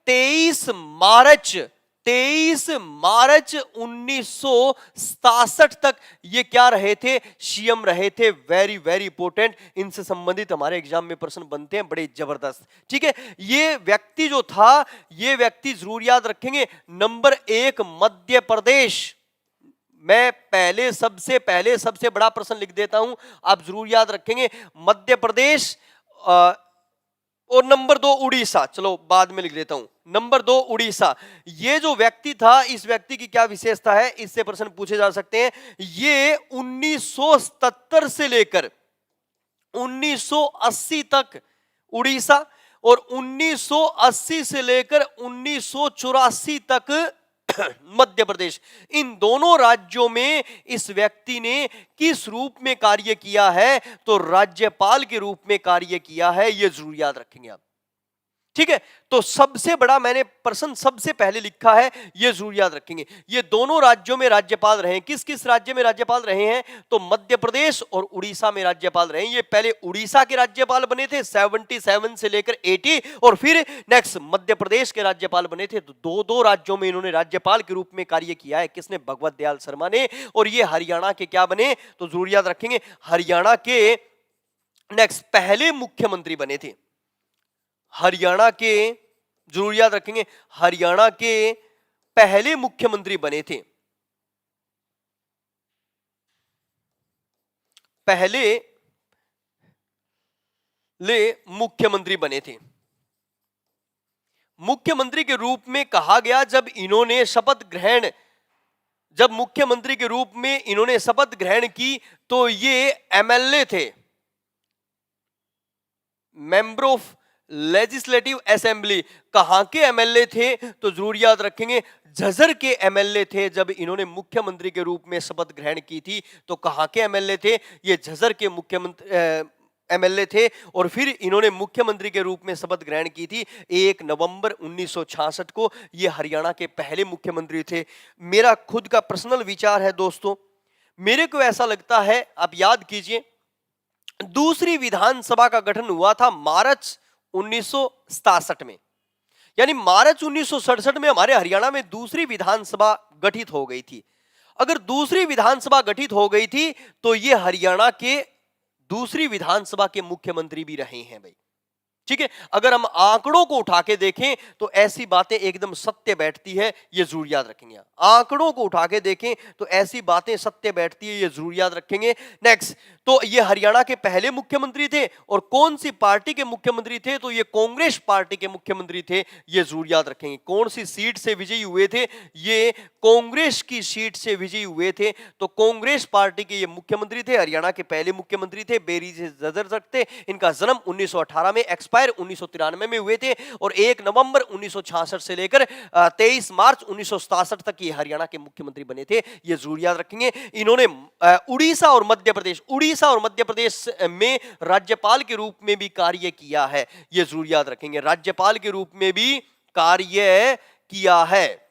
23 मार्च 1967 तक ये क्या रहे थे? सीएम रहे थे। वेरी वेरी इंपोर्टेंट, इनसे संबंधित हमारे एग्जाम में प्रश्न बनते हैं, बड़े जबरदस्त। ठीक है, ये व्यक्ति जो था, ये व्यक्ति जरूर याद रखेंगे, नंबर 1 मध्य प्रदेश। मैं सबसे पहले सबसे बड़ा प्रश्न लिख देता हूं, आप जरूर याद रखेंगे, मध्य प्रदेश, और नंबर 2 उड़ीसा। चलो बाद में लिख देता हूं, नंबर 2 उड़ीसा। ये जो व्यक्ति था, इस व्यक्ति की क्या विशेषता है, इससे प्रश्न पूछे जा सकते हैं। ये 1977 से लेकर 1980 तक उड़ीसा, और 1980 से लेकर 1984 तक मध्य प्रदेश, इन दोनों राज्यों में इस व्यक्ति ने किस रूप में कार्य किया है? तो राज्यपाल के रूप में कार्य किया है, यह जरूर याद रखेंगे आप। ठीक है, तो सबसे बड़ा मैंने प्रश्न सबसे पहले लिखा है, यह जरूर याद रखेंगे। ये दोनों राज्यों में राज्यपाल रहे हैं। किस किस राज्य में राज्यपाल रहे हैं? तो मध्य प्रदेश और उड़ीसा में राज्यपाल रहे हैं। ये पहले उड़ीसा के राज्यपाल बने थे 77 से लेकर 80, और फिर नेक्स्ट मध्य प्रदेश के राज्यपाल बने थे। तो दो राज्यों में इन्होंने राज्यपाल के रूप में कार्य किया है। किसने? भगवत दयाल शर्मा ने। और ये हरियाणा के क्या बने? तो जरूर याद रखेंगे, हरियाणा के नेक्स्ट पहले मुख्यमंत्री बने थे। हरियाणा के, जरूर याद रखेंगे, हरियाणा के पहले मुख्यमंत्री बने थे। पहले मुख्यमंत्री बने थे। मुख्यमंत्री के रूप में कहा गया जब इन्होंने शपथ ग्रहण, जब मुख्यमंत्री के रूप में इन्होंने शपथ ग्रहण की, तो ये एमएलए थे, मेंबर ऑफ लेजिस्लेटिव असेंबली। कहां के एमएलए थे? तो जरूर याद रखेंगे, झज्जर के एमएलए थे। जब इन्होंने मुख्यमंत्री के रूप में शपथ ग्रहण की थी, तो कहां के एमएलए थे? ये झज्जर के मुख्यमंत्री एमएलए थे। और फिर इन्होंने मुख्यमंत्री के रूप में शपथ ग्रहण की थी 1 नवंबर 1966 को। ये हरियाणा के पहले मुख्यमंत्री थे। मेरा खुद का पर्सनल विचार है दोस्तों, मेरे को ऐसा लगता है, आप याद कीजिए, दूसरी विधानसभा का गठन हुआ था मार्च 1967 में, यानी मार्च 1967 में हमारे हरियाणा में दूसरी विधानसभा गठित हो गई थी। अगर दूसरी विधानसभा गठित हो गई थी, तो ये हरियाणा के दूसरी विधानसभा के मुख्यमंत्री भी रहे हैं भाई। ठीक है, अगर हम आंकड़ों को उठा के देखें तो ऐसी बातें एकदम सत्य बैठती है, ये जरूर याद रखेंगे। आंकड़ों को उठा के देखें तो ऐसी बातें सत्य बैठती है, ये जरूर याद रखेंगे। नेक्स्ट, तो ये हरियाणा के पहले मुख्यमंत्री थे, और कौन सी पार्टी के मुख्यमंत्री थे? तो ये कांग्रेस पार्टी के मुख्यमंत्री थे, ये जरूर याद रखेंगे। कौन सी सीट से विजयी हुए थे? ये कांग्रेस की सीट से विजयी हुए थे। तो कांग्रेस पार्टी के ये मुख्यमंत्री थे, हरियाणा के पहले मुख्यमंत्री थे, बेरी से झज्जर थे। इनका जन्म 1918 में, एक्सपायर 1993 में हुए थे, और 1 नवंबर 1966 से लेकर 23 मार्च 1967 तक ये हरियाणा के मुख्यमंत्री बने थे, ये जरूर याद रखेंगे। इन्होंने उड़ीसा और मध्य प्रदेश में राज्यपाल के रूप में भी कार्य किया है, ये जरूर याद रखेंगे। राज्यपाल के रूप में भी कार्य किया है।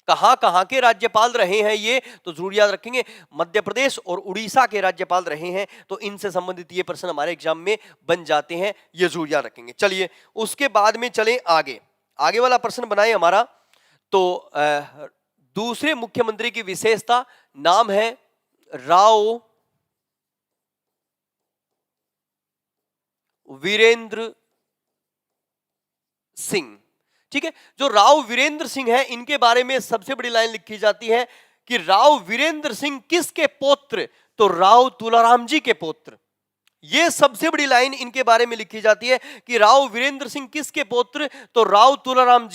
कहां कहां के राज्यपाल रहे हैं ये? तो जरूर याद रखेंगे, मध्य प्रदेश और उड़ीसा के राज्यपाल रहे हैं। तो इनसे संबंधित ये प्रश्न हमारे एग्जाम में बन जाते हैं, ये जरूर याद रखेंगे। चलिए उसके बाद में चलें आगे वाला प्रश्न बनाए हमारा। तो दूसरे मुख्यमंत्री की विशेषता, नाम है राव वीरेंद्र सिंह। ठीक है, जो राव वीरेंद्र सिंह है, इनके बारे में सबसे बड़ी लाइन लिखी जाती है कि राव वीरेंद्र सिंह किसके पौत्र? तो राव तुलाराम जी के पौत्र। ये सबसे बड़ी लाइन इनके बारे में लिखी जाती है कि राव वीरेंद्र सिंह किसके पुत्र, तो राव तुलाराम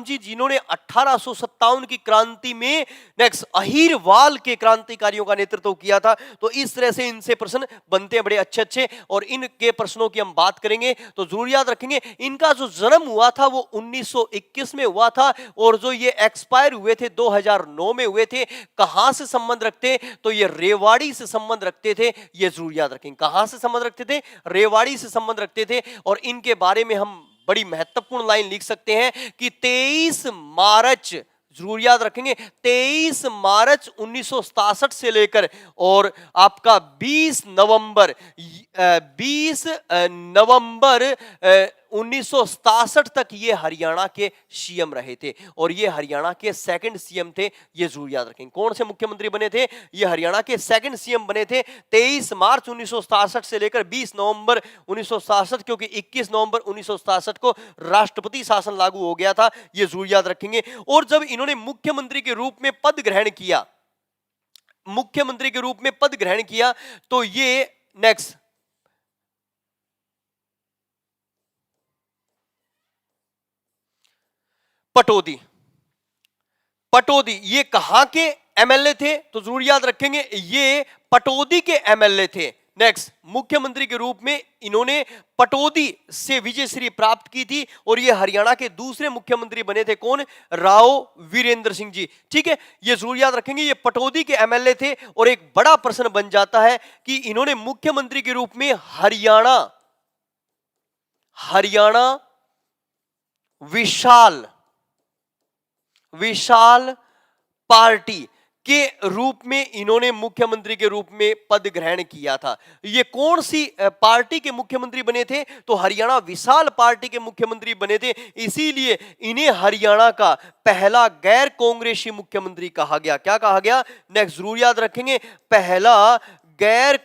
जी जिन्होंने 1857 की क्रांति में नेक्स्ट अहीरवाल के क्रांतिकारियों का नेतृत्व किया था। तो इस तरह से इनसे प्रश्न बनते हैं बड़े अच्छे अच्छे, और इनके प्रश्नों की हम बात करेंगे तो जरूर याद रखेंगे इनका जो जन्म हुआ था वो 1921 में हुआ था, और जो ये एक्सपायर हुए थे 2009 में हुए थे। कहां से संबंध रखते, तो ये रेवाड़ी से संबंध रखते थे, ये जरूर याद रखेंगे। कहां से संबंध रखते थे, रेवाड़ी से संबंध रखते थे। और इनके बारे में हम बड़ी महत्वपूर्ण लाइन लिख सकते हैं कि 23 मार्च, जरूर याद रखेंगे 23 मार्च 1967 से लेकर और आपका 20 नवंबर 1967 तक ये हरियाणा के सीएम रहे थे, और ये हरियाणा के सेकंड सीएम थे। ये जरूर याद रखेंगे कौन से मुख्यमंत्री बने थे, ये हरियाणा के सेकंड सीएम बने थे 23 मार्च 1967 से लेकर 20 नवंबर 1967, क्योंकि 21 नवंबर 1967 को राष्ट्रपति शासन लागू हो गया था। ये जरूर याद रखेंगे। और जब इन्होंने मुख्यमंत्री के रूप में पद ग्रहण किया, तो ये नेक्स्ट पटौदी ये कहां के एमएलए थे, तो जरूर याद रखेंगे ये पटौदी के एमएलए थे। नेक्स्ट मुख्यमंत्री के रूप में इन्होंने पटौदी से विजयश्री प्राप्त की थी, और ये हरियाणा के दूसरे मुख्यमंत्री बने थे। कौन, राव वीरेंद्र सिंह जी। ठीक है, ये जरूर याद रखेंगे ये पटौदी के एमएलए थे। और एक बड़ा प्रश्न बन जाता है कि इन्होंने मुख्यमंत्री के रूप में हरियाणा विशाल पार्टी के रूप में इन्होंने मुख्यमंत्री के रूप में पद ग्रहण किया था। ये कौन सी पार्टी के मुख्यमंत्री बने थे, तो हरियाणा विशाल पार्टी के मुख्यमंत्री बने थे। इसीलिए इन्हें हरियाणा का पहला गैर कांग्रेसी मुख्यमंत्री कहा गया। क्या कहा गया, नेक्स्ट जरूर याद रखेंगे, पहला गैर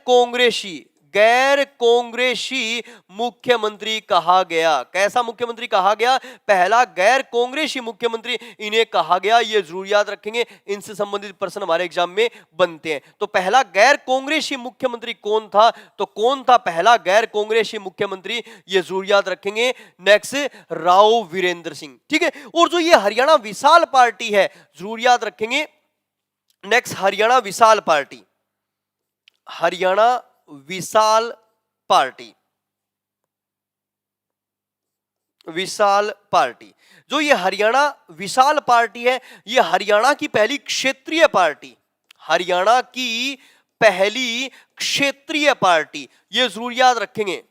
कांग्रेसी मुख्यमंत्री कहा गया। कैसा मुख्यमंत्री कहा गया, पहला गैर कांग्रेसी मुख्यमंत्री इन्हें कहा गया। ये जरूर याद रखेंगे, इनसे संबंधित प्रश्न हमारे एग्जाम में बनते हैं। तो पहला गैर कांग्रेसी मुख्यमंत्री कौन था, तो कौन था पहला गैर कांग्रेसी मुख्यमंत्री, ये जरूर याद रखेंगे। नेक्स्ट राव वीरेंद्र सिंह। ठीक है, और जो ये हरियाणा विशाल पार्टी है, जरूर याद रखेंगे नेक्स्ट हरियाणा विशाल पार्टी, जो ये हरियाणा विशाल पार्टी है, ये हरियाणा की पहली क्षेत्रीय पार्टी, ये जरूर याद रखेंगे।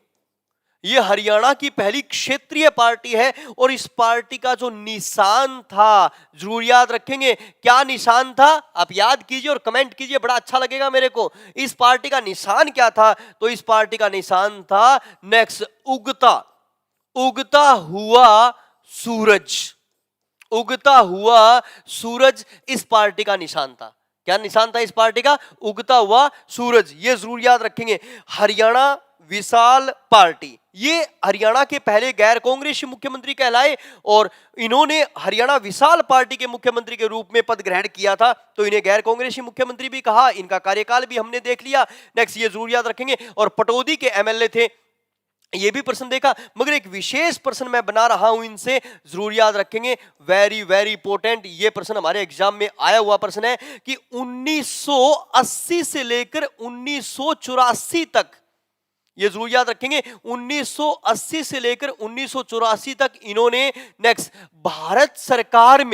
ये हरियाणा की पहली क्षेत्रीय पार्टी है, और इस पार्टी का जो निशान था, जरूर याद रखेंगे। क्या निशान था, आप याद कीजिए और कमेंट कीजिए, बड़ा अच्छा लगेगा मेरे को। इस पार्टी का निशान क्या था, तो इस पार्टी का निशान था नेक्स्ट उगता हुआ सूरज इस पार्टी का निशान था। क्या निशान था इस पार्टी का, उगता हुआ सूरज। ये जरूर याद रखेंगे। हरियाणा विशाल पार्टी, ये हरियाणा के पहले गैर कांग्रेसी मुख्यमंत्री कहलाए, और इन्होंने हरियाणा विशाल पार्टी के मुख्यमंत्री के रूप में पद ग्रहण किया था, तो इन्हें गैर कांग्रेसी मुख्यमंत्री भी कहा। इनका कार्यकाल भी हमने देख लिया। नेक्स्ट ये जरूर याद रखेंगे। और पटौदी के एमएलए थे, ये भी प्रश्न देखा, मगर एक विशेष प्रश्न मैं बना रहा हूं इनसे, जरूर याद रखेंगे। वेरी वेरी इंपॉर्टेंट ये प्रश्न हमारे एग्जाम में आया हुआ प्रश्न है कि 1980 से लेकर 1984 तक, ये जरूर याद रखेंगे, 1980 से लेकर 1984 तक इन्होंने नेक्स्ट भारत सरकार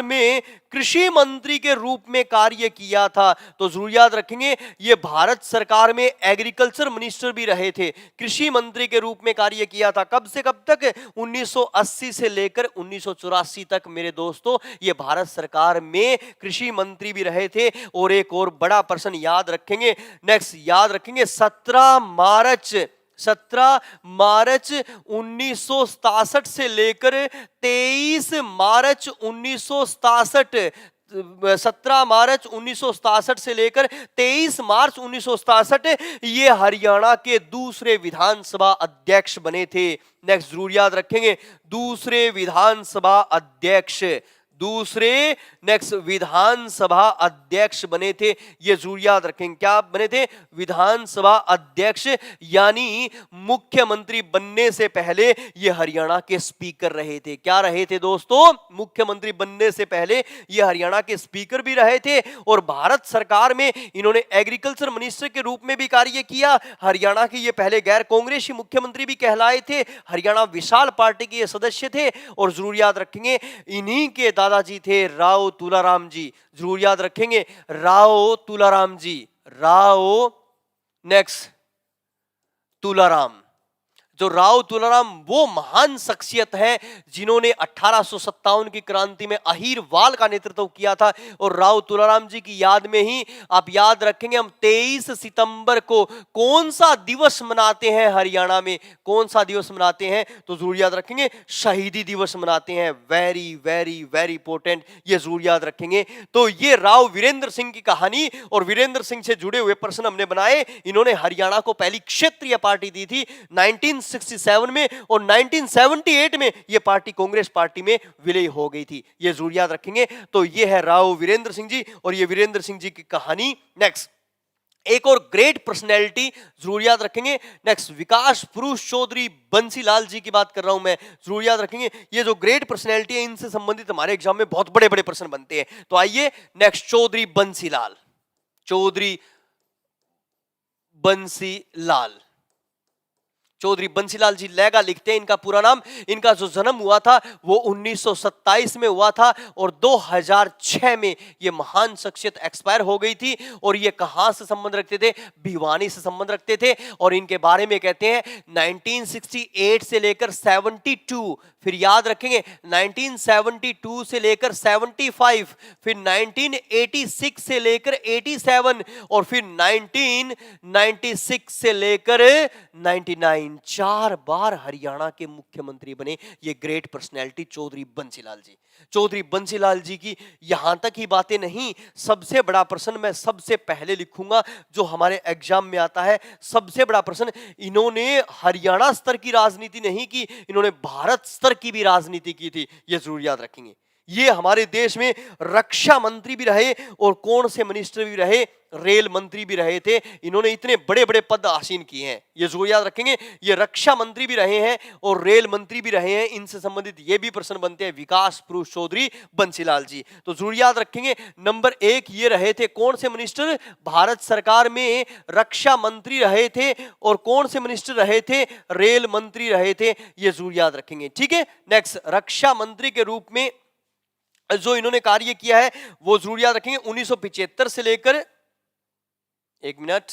में कृषि मंत्री के रूप में कार्य किया था। तो जरूर याद रखेंगे, ये भारत सरकार में एग्रीकल्चर मिनिस्टर भी रहे थे, कृषि मंत्री के रूप में कार्य किया था। कब से कब तक, 1980 से लेकर 1984 तक मेरे दोस्तों, ये भारत सरकार में कृषि मंत्री भी रहे थे। और एक और बड़ा प्रश्न याद रखेंगे, नेक्स्ट याद रखेंगे 17 मार्च 1967 से लेकर 23 मार्च 1967, 17 मार्च 1967 से लेकर 23 मार्च 1967 ये हरियाणा के दूसरे विधानसभा अध्यक्ष बने थे। नेक्स्ट जरूर याद रखेंगे, दूसरे विधानसभा दूसरे नेक्स्ट विधानसभा अध्यक्ष बने थे। ये जरूर याद रखेंगे, क्या बने थे? विधानसभा अध्यक्ष, यानी मुख्यमंत्री बनने से पहले ये हरियाणा के स्पीकर रहे थे। क्या रहे थे दोस्तों? मुख्यमंत्री बनने से पहले ये हरियाणा के स्पीकर भी रहे थे और भारत सरकार में इन्होंने एग्रीकल्चर मिनिस्टर के रूप में भी कार्य किया। हरियाणा के ये पहले गैर कांग्रेसी मुख्यमंत्री भी कहलाए थे। हरियाणा विशाल पार्टी के ये सदस्य थे और जरूर याद रखेंगे इन्हीं के दादाजी थे राव तुलाराम जी। जरूर याद रखेंगे राव तुलाराम जी, राव नेक्स्ट तुलाराम। जो राव तुलाराम वो महान शख्सियत है जिन्होंने 1857 की क्रांति में अहीरवाल का नेतृत्व किया था और राव तुलाराम जी की याद में ही आप याद रखेंगे हम 23 सितंबर को कौन सा दिवस मनाते हैं हरियाणा में? कौन सा दिवस मनाते हैं? तो जरूर याद रखेंगे शहीदी दिवस मनाते हैं। वेरी वेरी वेरी इंपॉर्टेंट, ये जरूर याद रखेंगे। तो ये राव वीरेंद्र सिंह की कहानी और वीरेंद्र सिंह से जुड़े हुए प्रश्न हमने बनाए। इन्होंने हरियाणा को पहली क्षेत्रीय पार्टी दी थी 1967 में और 1978 में यह पार्टी कांग्रेस पार्टी में विलय हो गई थी। यह जरूर याद रखेंगे। तो यह है राव वीरेंद्र सिंह जी और यह वीरेंद्र सिंह जी की कहानी। नेक्स्ट एक और ग्रेट पर्सनैलिटी जरूर याद रखेंगे। नेक्स्ट विकास पुरुष चौधरी बंसीलाल जी की बात कर रहा हूं मैं, जरूर याद रखेंगे। ये जो ग्रेट पर्सनैलिटी है इनसे संबंधित हमारे एग्जाम में बहुत बड़े बड़े प्रश्न बनते हैं। तो आइए नेक्स्ट चौधरी बंसीलाल, चौधरी बंसीलाल, चौधरी बंसीलाल जी लैगा लिखते हैं इनका पूरा नाम। इनका जो जन्म हुआ था वो 1927 में हुआ था और 2006 में ये महान शख्सियत एक्सपायर हो गई थी। और ये कहां से संबंध रखते थे? भिवानी से संबंध रखते थे। और इनके बारे में कहते हैं 1968 से लेकर 72, फिर याद रखेंगे 1972 से लेकर 75, फिर 1986 से लेकर 87 और फिर 1996 से लेकर 99। 4 बार हरियाणा के मुख्यमंत्री बने ये ग्रेट पर्सनैलिटी चौधरी बंसीलाल जी। चौधरी बंसीलाल जी की यहां तक ही बातें नहीं, सबसे बड़ा प्रश्न मैं सबसे पहले लिखूंगा जो हमारे एग्जाम में आता है। सबसे बड़ा प्रश्न, इन्होंने हरियाणा स्तर की राजनीति नहीं की, इन्होंने भारत स्तर की भी राजनीति की थी। यह जरूर याद रखेंगे। ये हमारे देश में रक्षा मंत्री भी रहे और कौन से मिनिस्टर भी रहे? रेल मंत्री भी रहे थे। इन्होंने इतने बड़े बड़े पद हासिल किए हैं, ये जरूर याद रखेंगे। ये रक्षा मंत्री भी रहे हैं और रेल मंत्री भी रहे हैं। इनसे संबंधित ये भी प्रश्न बनते हैं। विकास पुरुष चौधरी बंसीलाल जी, तो जरूर याद रखेंगे। नंबर 1 ये रहे थे कौन से मिनिस्टर? भारत सरकार में रक्षा मंत्री रहे थे और कौन से मिनिस्टर रहे थे? रेल मंत्री रहे थे। ये जरूर याद रखेंगे, ठीक है। नेक्स्ट रक्षा मंत्री के रूप में जो इन्होंने कार्य किया है वो जरूर याद रखेंगे। 1975 से लेकर, एक मिनट,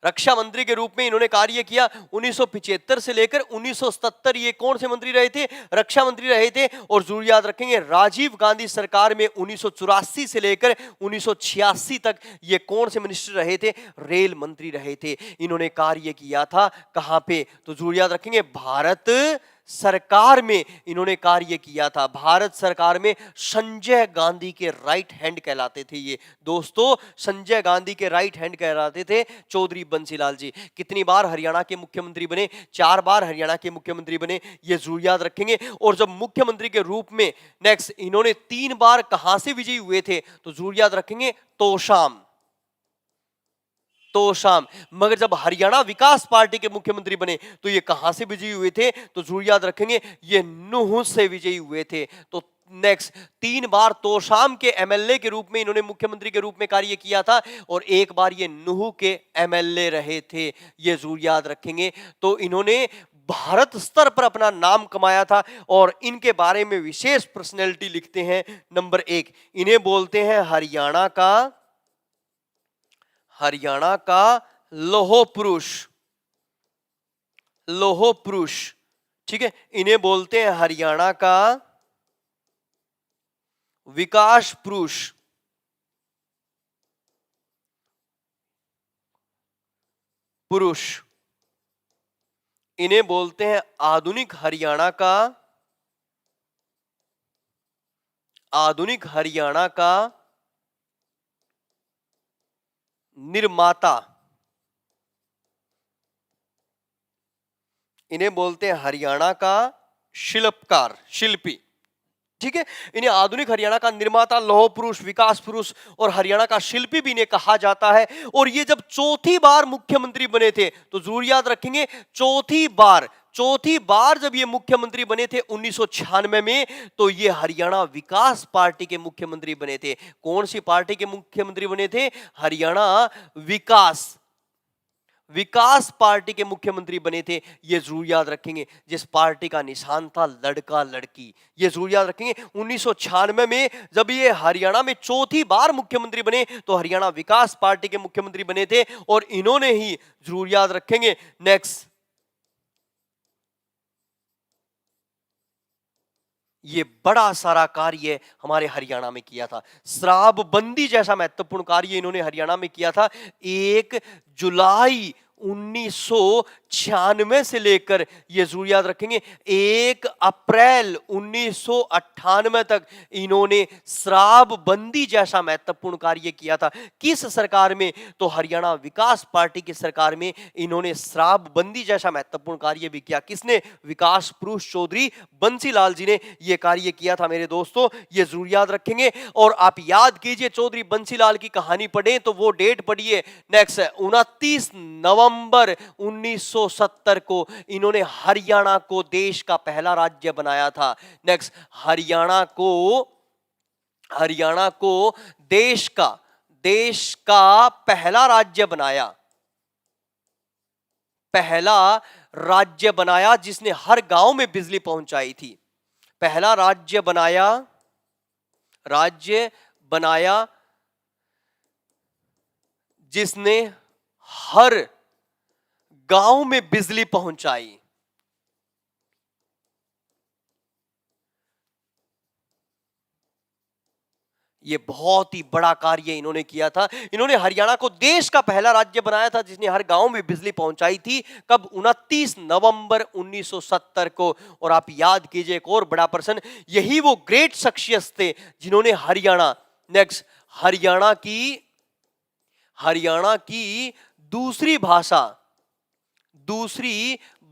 रक्षा मंत्री के रूप में इन्होंने कार्य किया 1975 से लेकर 1977। ये कौन से मंत्री रहे थे? रक्षा मंत्री रहे थे। और जरूर याद रखेंगे राजीव गांधी सरकार में 1984 से लेकर 1986 तक ये कौन से मिनिस्टर रहे थे? रेल मंत्री रहे थे। इन्होंने कार्य किया था कहां पे? तो जरूर याद रखेंगे भारत सरकार में इन्होंने कार्य किया था। भारत सरकार में संजय गांधी के राइट हैंड कहलाते थे ये दोस्तों, संजय गांधी के राइट हैंड कहलाते थे चौधरी बंसीलाल जी। कितनी बार हरियाणा के मुख्यमंत्री बने? 4 बार हरियाणा के मुख्यमंत्री बने, ये जरूर याद रखेंगे। और जब मुख्यमंत्री के रूप में नेक्स्ट इन्होंने 3 बार कहां से विजयी हुए थे? तो जरूर याद रखेंगे तोशाम, तोशाम। मगर जब हरियाणा विकास पार्टी के मुख्यमंत्री बने तो ये कहां से विजयी हुए थे? तो जरूर याद रखेंगे ये नूह से विजयी हुए थे। तो नेक्स्ट 3 बार तोशाम के एमएलए के रूप में इन्होंने मुख्यमंत्री के रूप में कार्य किया था और 1 बार ये नूह के एमएलए रहे थे। ये जरूर याद रखेंगे। तो इन्होंने भारत स्तर पर अपना नाम कमाया था और इनके बारे में विशेष पर्सनैलिटी लिखते हैं। नंबर 1 इन्हें बोलते हैं हरियाणा का लौह पुरुष, लौह पुरुष, ठीक है। इन्हें बोलते हैं हरियाणा का विकास पुरुष, इन्हें बोलते हैं आधुनिक हरियाणा का निर्माता, इन्हें बोलते हैं हरियाणा का शिल्पकार, शिल्पी, ठीक है। इन्हें आधुनिक हरियाणा का निर्माता, लौह पुरुष, विकास पुरुष और हरियाणा का शिल्पी भी इन्हें कहा जाता है। और ये जब चौथी बार मुख्यमंत्री बने थे, तो जरूर याद रखेंगे, चौथी बार जब ये मुख्यमंत्री बने थे 1996 में, तो ये हरियाणा विकास पार्टी के मुख्यमंत्री बने थे। कौन सी पार्टी के मुख्यमंत्री बने थे? हरियाणा विकास पार्टी के मुख्यमंत्री बने थे। ये जरूर याद रखेंगे। जिस पार्टी का निशान था लड़का लड़की, ये जरूर याद रखेंगे। 1996 में जब ये हरियाणा में चौथी बार मुख्यमंत्री बने, तो हरियाणा विकास पार्टी के मुख्यमंत्री बने थे। और इन्होंने ही, जरूर याद रखेंगे, नेक्स्ट, ये बड़ा सारा कार्य हमारे हरियाणा में किया था। शराबबंदी जैसा महत्वपूर्ण कार्य इन्होंने हरियाणा में किया था। 1 जुलाई 1996 से लेकर, ये जरूर याद रखेंगे, 1 अप्रैल 1998 तक इन्होंने शराबबंदी जैसा महत्वपूर्ण कार्य किया था। किस सरकार में? तो हरियाणा विकास पार्टी की सरकार में इन्होंने शराबबंदी जैसा महत्वपूर्ण कार्य भी किया। किसने? विकास पुरुष चौधरी बंसीलाल जी ने यह कार्य किया था मेरे दोस्तों, ये जरूर याद रखेंगे। और आप याद कीजिए, चौधरी बंसीलाल की कहानी पढ़ें तो वो डेट पढ़िए। नेक्स्ट, 29 नवंबर 1970 को इन्होंने हरियाणा को देश का पहला राज्य बनाया था। नेक्स्ट, हरियाणा को देश का पहला राज्य बनाया, जिसने हर गांव में बिजली पहुंचाई थी। पहला राज्य बनाया जिसने हर गांव में बिजली पहुंचाई। ये बहुत ही बड़ा कार्य इन्होंने किया था। इन्होंने हरियाणा को देश का पहला राज्य बनाया था जिसने हर गांव में बिजली पहुंचाई थी। कब? 29 नवंबर 1970 को। और आप याद कीजिए एक और बड़ा पर्सन, यही वो ग्रेट शख्सियत थे जिन्होंने नेक्स्ट, हरियाणा की दूसरी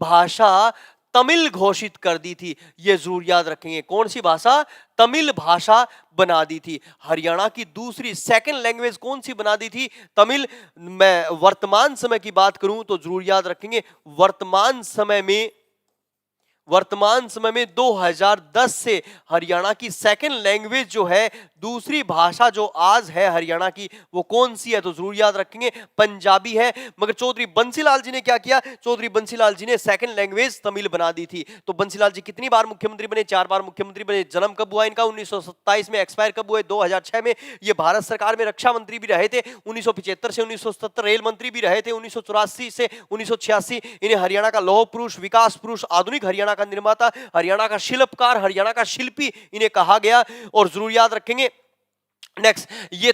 भाषा तमिल घोषित कर दी थी। ये जरूर याद रखेंगे। कौन सी भाषा? तमिल भाषा बना दी थी। हरियाणा की दूसरी सेकंड लैंग्वेज कौन सी बना दी थी? तमिल। मैं वर्तमान समय की बात करूं तो जरूर याद रखेंगे, वर्तमान समय में 2010 से हरियाणा की सेकंड लैंग्वेज जो है, दूसरी भाषा जो आज है हरियाणा की, वो कौन सी है? तो जरूर याद रखेंगे, पंजाबी है। मगर चौधरी बंसीलाल जी ने क्या किया? चौधरी बंसीलाल जी ने सेकंड लैंग्वेज तमिल बना दी थी। तो बंसीलाल जी कितनी बार मुख्यमंत्री बने? 4 बार मुख्यमंत्री बने। जन्म कब हुआ इनका? 1927 में। एक्सपायर कब हुए? 2006 में। ये भारत सरकार में रक्षा मंत्री भी रहे थे 1975 से 1977, रेल मंत्री भी रहे थे 1984 से 1986। इन्हें हरियाणा का लौह पुरुष, विकास पुरुष, आधुनिक हरियाणा का निर्माता, हरियाणा का शिल्पकार, हरियाणा का शिल्पी इन्हें कहा गया। और जरूर याद रखेंगे, नेक्स्ट, ये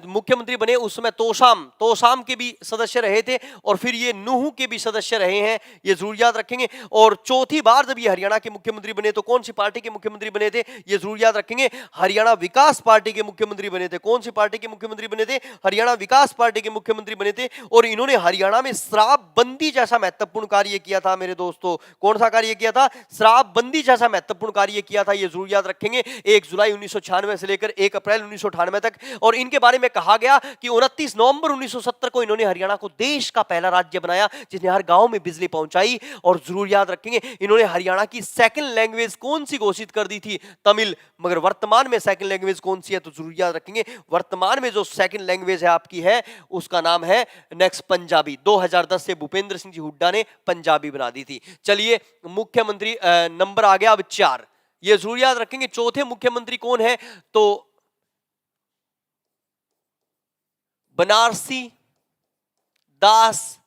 मुख्यमंत्री बने उस समय तोशाम के भी सदस्य रहे थे। और फिर ये नूह के भी सदस्य रहे हैं, ये जरूर याद रखेंगे। और चौथी बार जब ये हरियाणा के मुख्यमंत्री बने तो कौन सी पार्टी के मुख्यमंत्री बने थे? ये जरूर याद रखेंगे, हरियाणा विकास पार्टी के मुख्यमंत्री बने थे। कौन सी पार्टी के मुख्यमंत्री बने थे? हरियाणा विकास पार्टी के मुख्यमंत्री बने थे। और इन्होंने हरियाणा में शराबबंदी जैसा महत्वपूर्ण कार्य किया था मेरे दोस्तों। कौन सा कार्य किया था? शराबबंदी जैसा महत्वपूर्ण कार्य किया था, ये जरूर याद रखेंगे। 1 जुलाई 1996 से लेकर 1 अप्रैल 1998 तक। और इनके बारे में कहा गया कि 29 नवंबर 1970 को इन्होंने हरियाणा को देश का पहला राज्य बनाया जिसने हर गांव में बिजली पहुंचाई। और जरूर याद रखेंगे, इन्होंने हरियाणा की सेकंड लैंग्वेज कौन सी घोषित कर दी थी? तमिल। मगर वर्तमान में सेकंड लैंग्वेज कौन सी है? तो जरूर याद रखेंगे, वर्तमान में जो सेकंड लैंग्वेज है आपकी है, उसका नाम है नेक्स्ट पंजाबी। 2010 से भूपेंद्र सिंह जी हुड्डा ने पंजाबी बना दी थी। चलिए, मुख्यमंत्री नंबर आ गया अब 4। ये जरूर याद रखेंगे, चौथे मुख्यमंत्री कौन है? तो बनारसी दास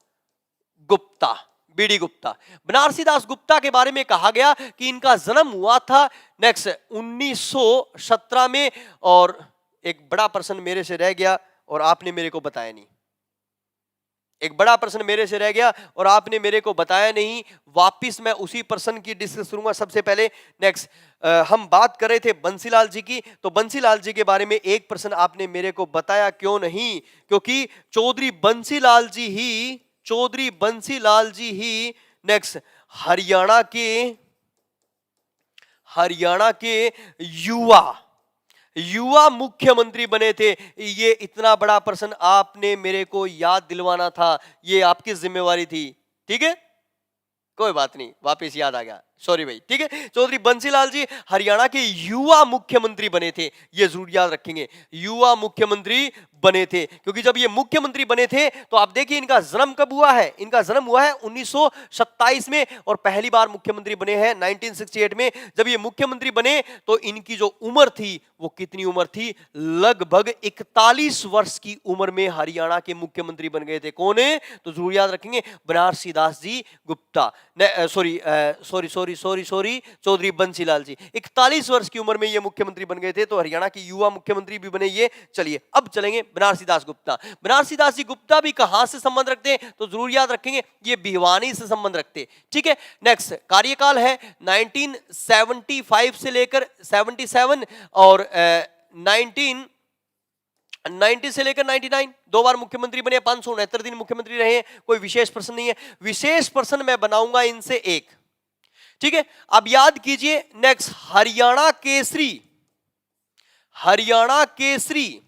गुप्ता, बीडी गुप्ता। बनारसी दास गुप्ता के बारे में कहा गया कि इनका जन्म हुआ था नेक्स्ट 1917 में। और एक बड़ा प्रश्न मेरे से रह गया और आपने मेरे को बताया नहीं। वापिस मैं उसी पर्सन की डिस्कस करूंगा। सबसे पहले नेक्स्ट, हम बात कर रहे थे बंसीलाल जी की, तो बंसीलाल जी के बारे में एक प्रश्न आपने मेरे को बताया क्यों नहीं? क्योंकि चौधरी बंसीलाल हरियाणा के युवा युवा मुख्यमंत्री बने थे। ये इतना बड़ा प्रश्न आपने मेरे को याद दिलवाना था, ये आपकी जिम्मेवारी थी। ठीक है, कोई बात नहीं, वापस याद आ गया, सॉरी भाई। ठीक है, चौधरी बंसीलाल जी हरियाणा के युवा मुख्यमंत्री बने थे, ये जरूर याद रखेंगे, युवा मुख्यमंत्री बने थे। क्योंकि जब ये मुख्यमंत्री बने थे तो आप देखिए इनका जन्म कब हुआ है, इनका जन्म हुआ है 1927 में और पहली बार मुख्यमंत्री बने हैं 1968 में। जब ये मुख्यमंत्री बने तो इनकी जो उम्र थी वो कितनी उम्र थी, लगभग 41 वर्ष की उम्र में हरियाणा के मुख्यमंत्री बन गए थे। कौन है, तो जरूर याद रखेंगे, बनारसी दास जी गुप्ता, सॉरी चौधरी बंसीलाल जी 41 वर्ष की उम्र में ये मुख्यमंत्री बन गए थे, तो हरियाणा के युवा मुख्यमंत्री भी बने ये। चलिए अब चलेंगे बनारसी दास गुप्ता। बनारसी दास जी गुप्ता भी कहां से संबंध रखते हैं, तो जरूर याद रखेंगे ये भिवानी से संबंध रखते हैं। ठीक है, नेक्स्ट कार्यकाल है 1975 से लेकर 77 और 1990 से लेकर 99, 2 बार मुख्यमंत्री बने, 569 दिन मुख्यमंत्री रहे हैं। कोई विशेष प्रश्न नहीं है, विशेष प्रश्न मैं बनाऊंगा इनसे एक। ठीक है, अब याद कीजिए नेक्स्ट, हरियाणा केसरी, हरियाणा केसरी,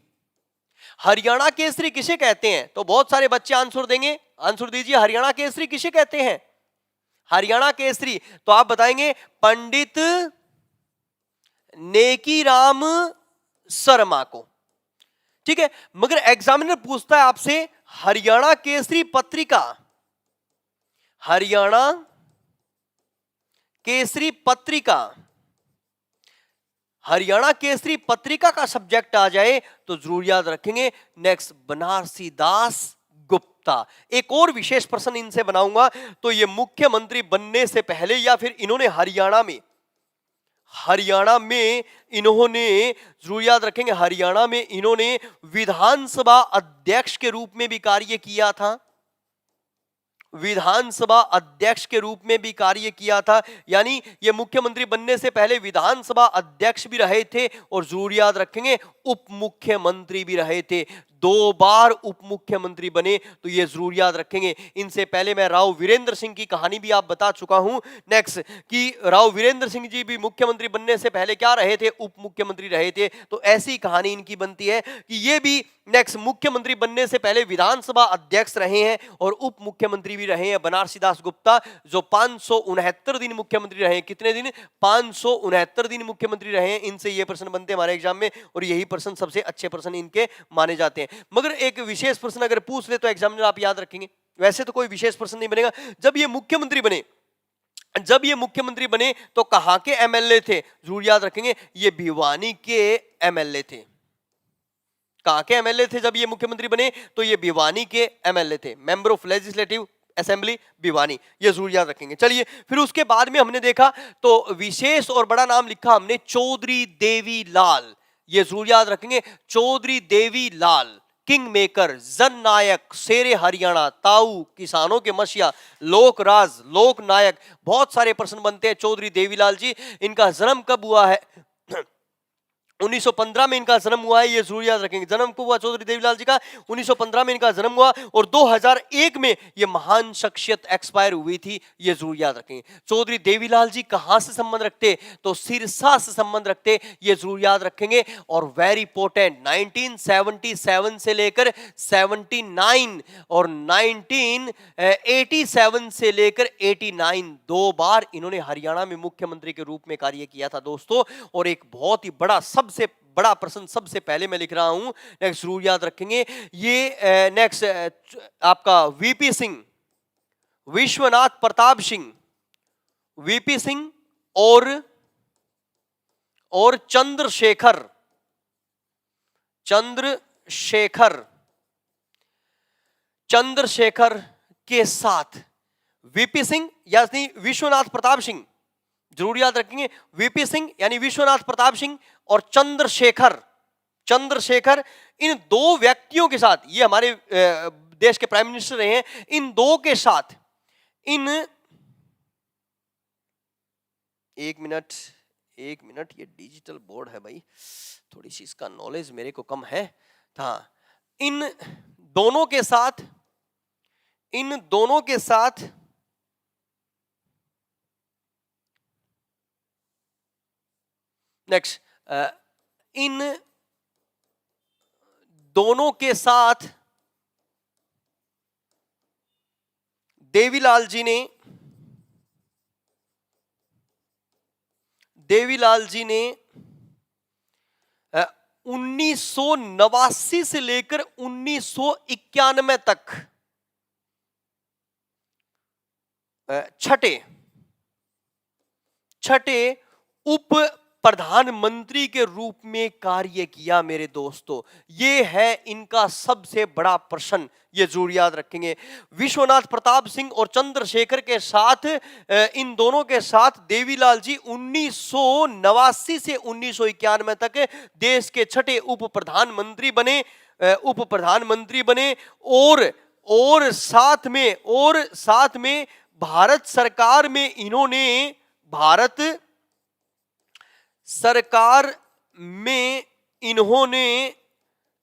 हरियाणा केसरी किसे कहते हैं, तो बहुत सारे बच्चे आंसर देंगे, आंसर दीजिए, हरियाणा केसरी किसे कहते हैं, हरियाणा केसरी, तो आप बताएंगे पंडित नेकीराम शर्मा को। ठीक है, मगर एग्जामिनर पूछता है आपसे हरियाणा केसरी पत्रिका, हरियाणा केसरी पत्रिका, हरियाणा केसरी पत्रिका का सब्जेक्ट आ जाए तो जरूर याद रखेंगे नेक्स्ट, बनारसी दास गुप्ता। एक और विशेष प्रश्न इनसे बनाऊंगा, तो ये मुख्यमंत्री बनने से पहले या फिर इन्होंने हरियाणा में इन्होंने जरूर याद रखेंगे, हरियाणा में इन्होंने विधानसभा अध्यक्ष के रूप में भी कार्य किया था, विधानसभा अध्यक्ष के रूप में भी कार्य किया था। यानी ये मुख्यमंत्री बनने से पहले विधानसभा अध्यक्ष भी रहे थे और जरूर याद रखेंगे उप मुख्यमंत्री भी रहे थे, 2 बार उप मुख्यमंत्री बने, तो ये जरूर याद रखेंगे। इनसे पहले मैं राव वीरेंद्र सिंह की कहानी भी आप बता चुका हूं नेक्स्ट, कि राव वीरेंद्र सिंह जी भी मुख्यमंत्री बनने से पहले क्या रहे थे, उप मुख्यमंत्री रहे थे। तो ऐसी कहानी इनकी बनती है कि ये भी नेक्स्ट मुख्यमंत्री बनने से पहले विधानसभा अध्यक्ष रहे हैं और उप मुख्यमंत्री भी रहे हैं, बनारसी दास गुप्ता, जो 569 दिन मुख्यमंत्री रहे। कितने दिन, 569 दिन मुख्यमंत्री रहे हैं। इनसे ये प्रश्न बनते हैं हमारे एग्जाम में और यही प्रश्न सबसे अच्छे प्रश्न इनके माने जाते हैं। मगर एक विशेष प्रश्न अगर पूछ ले तो एग्जामिनर आप याद रखेंगे, वैसे तो कोई विशेष प्रश्न नहीं बनेगा। जब ये मुख्यमंत्री बने तो कहां के एमएलए थे, जरूर याद रखेंगे ये भिवानी के एमएलए थे। कहां के एमएलए थे जब ये मुख्यमंत्री बने, तो ये भिवानी के एमएलए थे, member of legislative assembly Bhiwani, ये जरूर याद रखेंगे। चलिए फिर उसके बाद में हमने देखा तो विशेष और बड़ा नाम लिखा हमने चौधरी देवीलाल, ये जरूर याद रखेंगे, चौधरी देवीलाल, किंग मेकर, जननायक, शेरे हरियाणा, ताऊ, किसानों के मसीहा, लोकराज, लोक नायक, बहुत सारे प्रश्न बनते हैं चौधरी देवीलाल जी। इनका जन्म कब हुआ है 1915 में इनका जन्म हुआ है, ये जरूर याद रखेंगे। जन्म कब हुआ चौधरी देवीलाल जी का, 1915 में इनका जन्म हुआ और 2001 में ये महान शख्सियत एक्सपायर हुई थी, ये जरूर याद रखेंगे। चौधरी देवीलाल जी कहां से संबंध रखते, तो सिरसा से संबंध रखते, ये जरूर याद रखेंगे। और वेरी इंपॉर्टेंट 1977 से लेकर 79 और 1987 से लेकर 89, 2 बार इन्होंने हरियाणा में मुख्यमंत्री के रूप में कार्य किया था दोस्तों। और एक बहुत ही बड़ा, सबसे बड़ा प्रश्न सबसे पहले मैं लिख रहा हूं, नेक्स्ट जरूर याद रखेंगे, ये नेक्स्ट आपका वीपी सिंह, विश्वनाथ प्रताप सिंह, वीपी सिंह और चंद्रशेखर के साथ, वीपी सिंह यानी विश्वनाथ प्रताप सिंह, जरूर याद रखेंगे, वीपी सिंह यानी विश्वनाथ प्रताप सिंह और चंद्रशेखर, इन 2 व्यक्तियों के साथ, ये हमारे देश के प्राइम मिनिस्टर रहे हैं, इन 2 के साथ, एक मिनट, ये डिजिटल बोर्ड है भाई, थोड़ी सी इसका नॉलेज मेरे को कम है। हाँ, इन दोनों के साथ नेक्स्ट, इन दोनों के साथ देवीलाल जी ने 1989 से लेकर 1991 तक छठे उप प्रधानमंत्री के रूप में कार्य किया। मेरे दोस्तों, ये है इनका सबसे बड़ा प्रश्न, ये जरूर याद रखेंगे। विश्वनाथ प्रताप सिंह और चंद्रशेखर के साथ, इन दोनों के साथ देवीलाल जी 1989 से 1991 तक देश के छठे उप प्रधानमंत्री बने और साथ में भारत सरकार में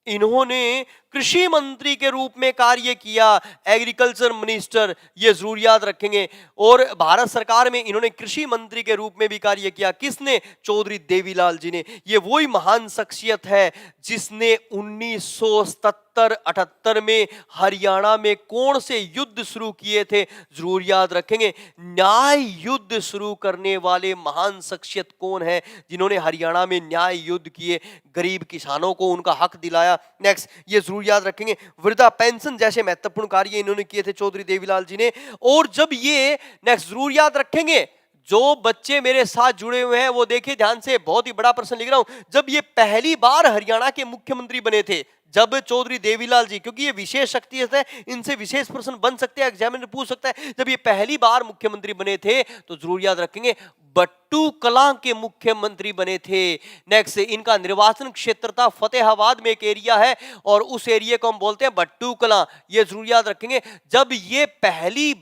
इन्होंने कृषि मंत्री के रूप में कार्य किया, एग्रीकल्चर मिनिस्टर, ये जरूर याद रखेंगे। और भारत सरकार में इन्होंने कृषि मंत्री के रूप में भी कार्य किया। किसने? चौधरी देवीलाल जी ने। ये वही महान शख्सियत है जिसने 1977-78 में हरियाणा में कौन से युद्ध शुरू किए थे, जरूर याद रखेंगे। न्याय युद्ध शुरू करने वाले महान शख्सियत कौन है जिन्होंने हरियाणा में न्याय युद्ध किए, गरीब किसानों को उनका हक दिलाया। नेक्स्ट, ये जरूर याद रखेंगे। वृद्धा पेंशन जैसे महत्वपूर्ण कार्य इन्होंने किए थे चौधरी देवीलाल जी ने। और जब ये, नेक्स्ट जरूर याद रखेंगे, जो बच्चे मेरे साथ जुड़े हुए हैं वो देखिए ध्यान से, बहुत ही बड़ा प्रश्न लिख रहा हूं। जब ये पहली बार हरियाणा के मुख्यमंत्री बने थे, जब चौधरी देवीलाल जी, क्योंकि ये विशेष शख्सियत है, इनसे विशेष प्रश्न बन सकते हैं, एग्जामिनर पूछ सकता है। जब ये पहली बार मुख्यमंत्री बने थे तो जरूर याद रखेंगे बट्टू कलां के मुख्यमंत्री बने थे। नेक्स्ट, इनका निर्वाचन क्षेत्र था फतेहाबाद में एक एरिया है और उस एरिया को हम बोलते हैं बट्टू कलां, ये जरूर याद रखेंगे। जब ये पहली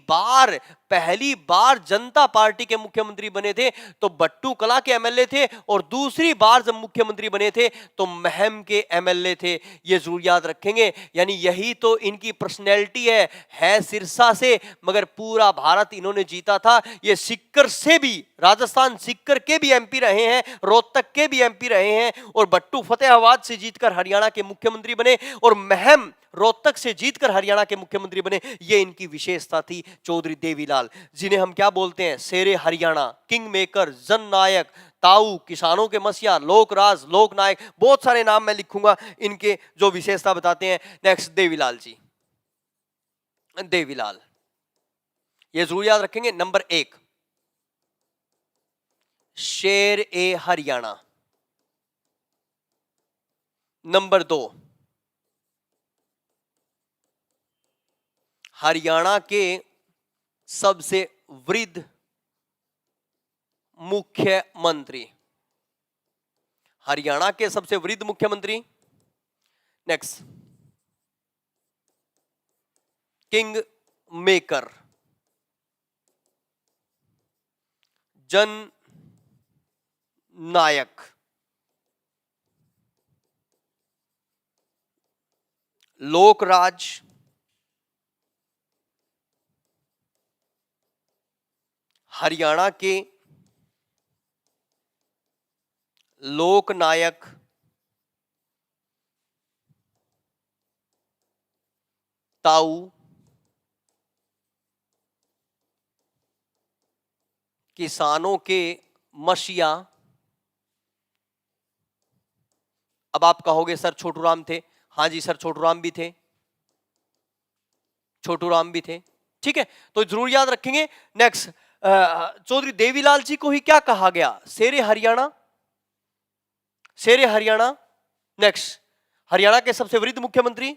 बार जनता पार्टी के मुख्यमंत्री बने थे तो बट्टू कलां के एमएलए थे, और दूसरी बार जब मुख्यमंत्री बने थे तो महम के एमएलए थे, ये जरूर याद रखेंगे। यानी यही तो इनकी पर्सनैलिटी है सिरसा से, मगर पूरा भारत इन्होंने जीता था। ये सिक्कर से भी, राजस्थान सिक्कर के भी एमपी रहे हैं, रोहतक के भी एमपी रहे हैं, और बट्टू फतेहाबाद से जीतकर हरियाणा के मुख्यमंत्री बने, और महम रोहतक से जीतकर हरियाणा के मुख्यमंत्री बने। ये इनकी विशेषता थी चौधरी देवीलाल, जिन्हें हम क्या बोलते हैं? शेरे हरियाणा, किंग मेकर, जननायक, ताऊ, किसानों के मसीहा, लोकराज, लोकनायक, बहुत सारे नाम मैं लिखूंगा इनके जो विशेषता बताते हैं। नेक्स्ट, देवीलाल जी, देवीलाल, ये जरूर याद रखेंगे। नंबर 1, शेर ए हरियाणा। नंबर 2, हरियाणा के सबसे वृद्ध मुख्यमंत्री, हरियाणा के सबसे वृद्ध मुख्यमंत्री। Next, king maker, Jan Nayak, Lokraj, Haryana के लोकनायक, ताऊ, किसानों के मसीहा। अब आप कहोगे सर छोटू राम थे। हाँ जी सर, छोटू राम भी थे, छोटू राम भी थे, ठीक है, तो जरूर याद रखेंगे। नेक्स्ट, चौधरी देवीलाल जी को ही क्या कहा गया? शेरे हरियाणा, शेरे हरियाणा। नेक्स्ट, हरियाणा के सबसे वृद्ध मुख्यमंत्री,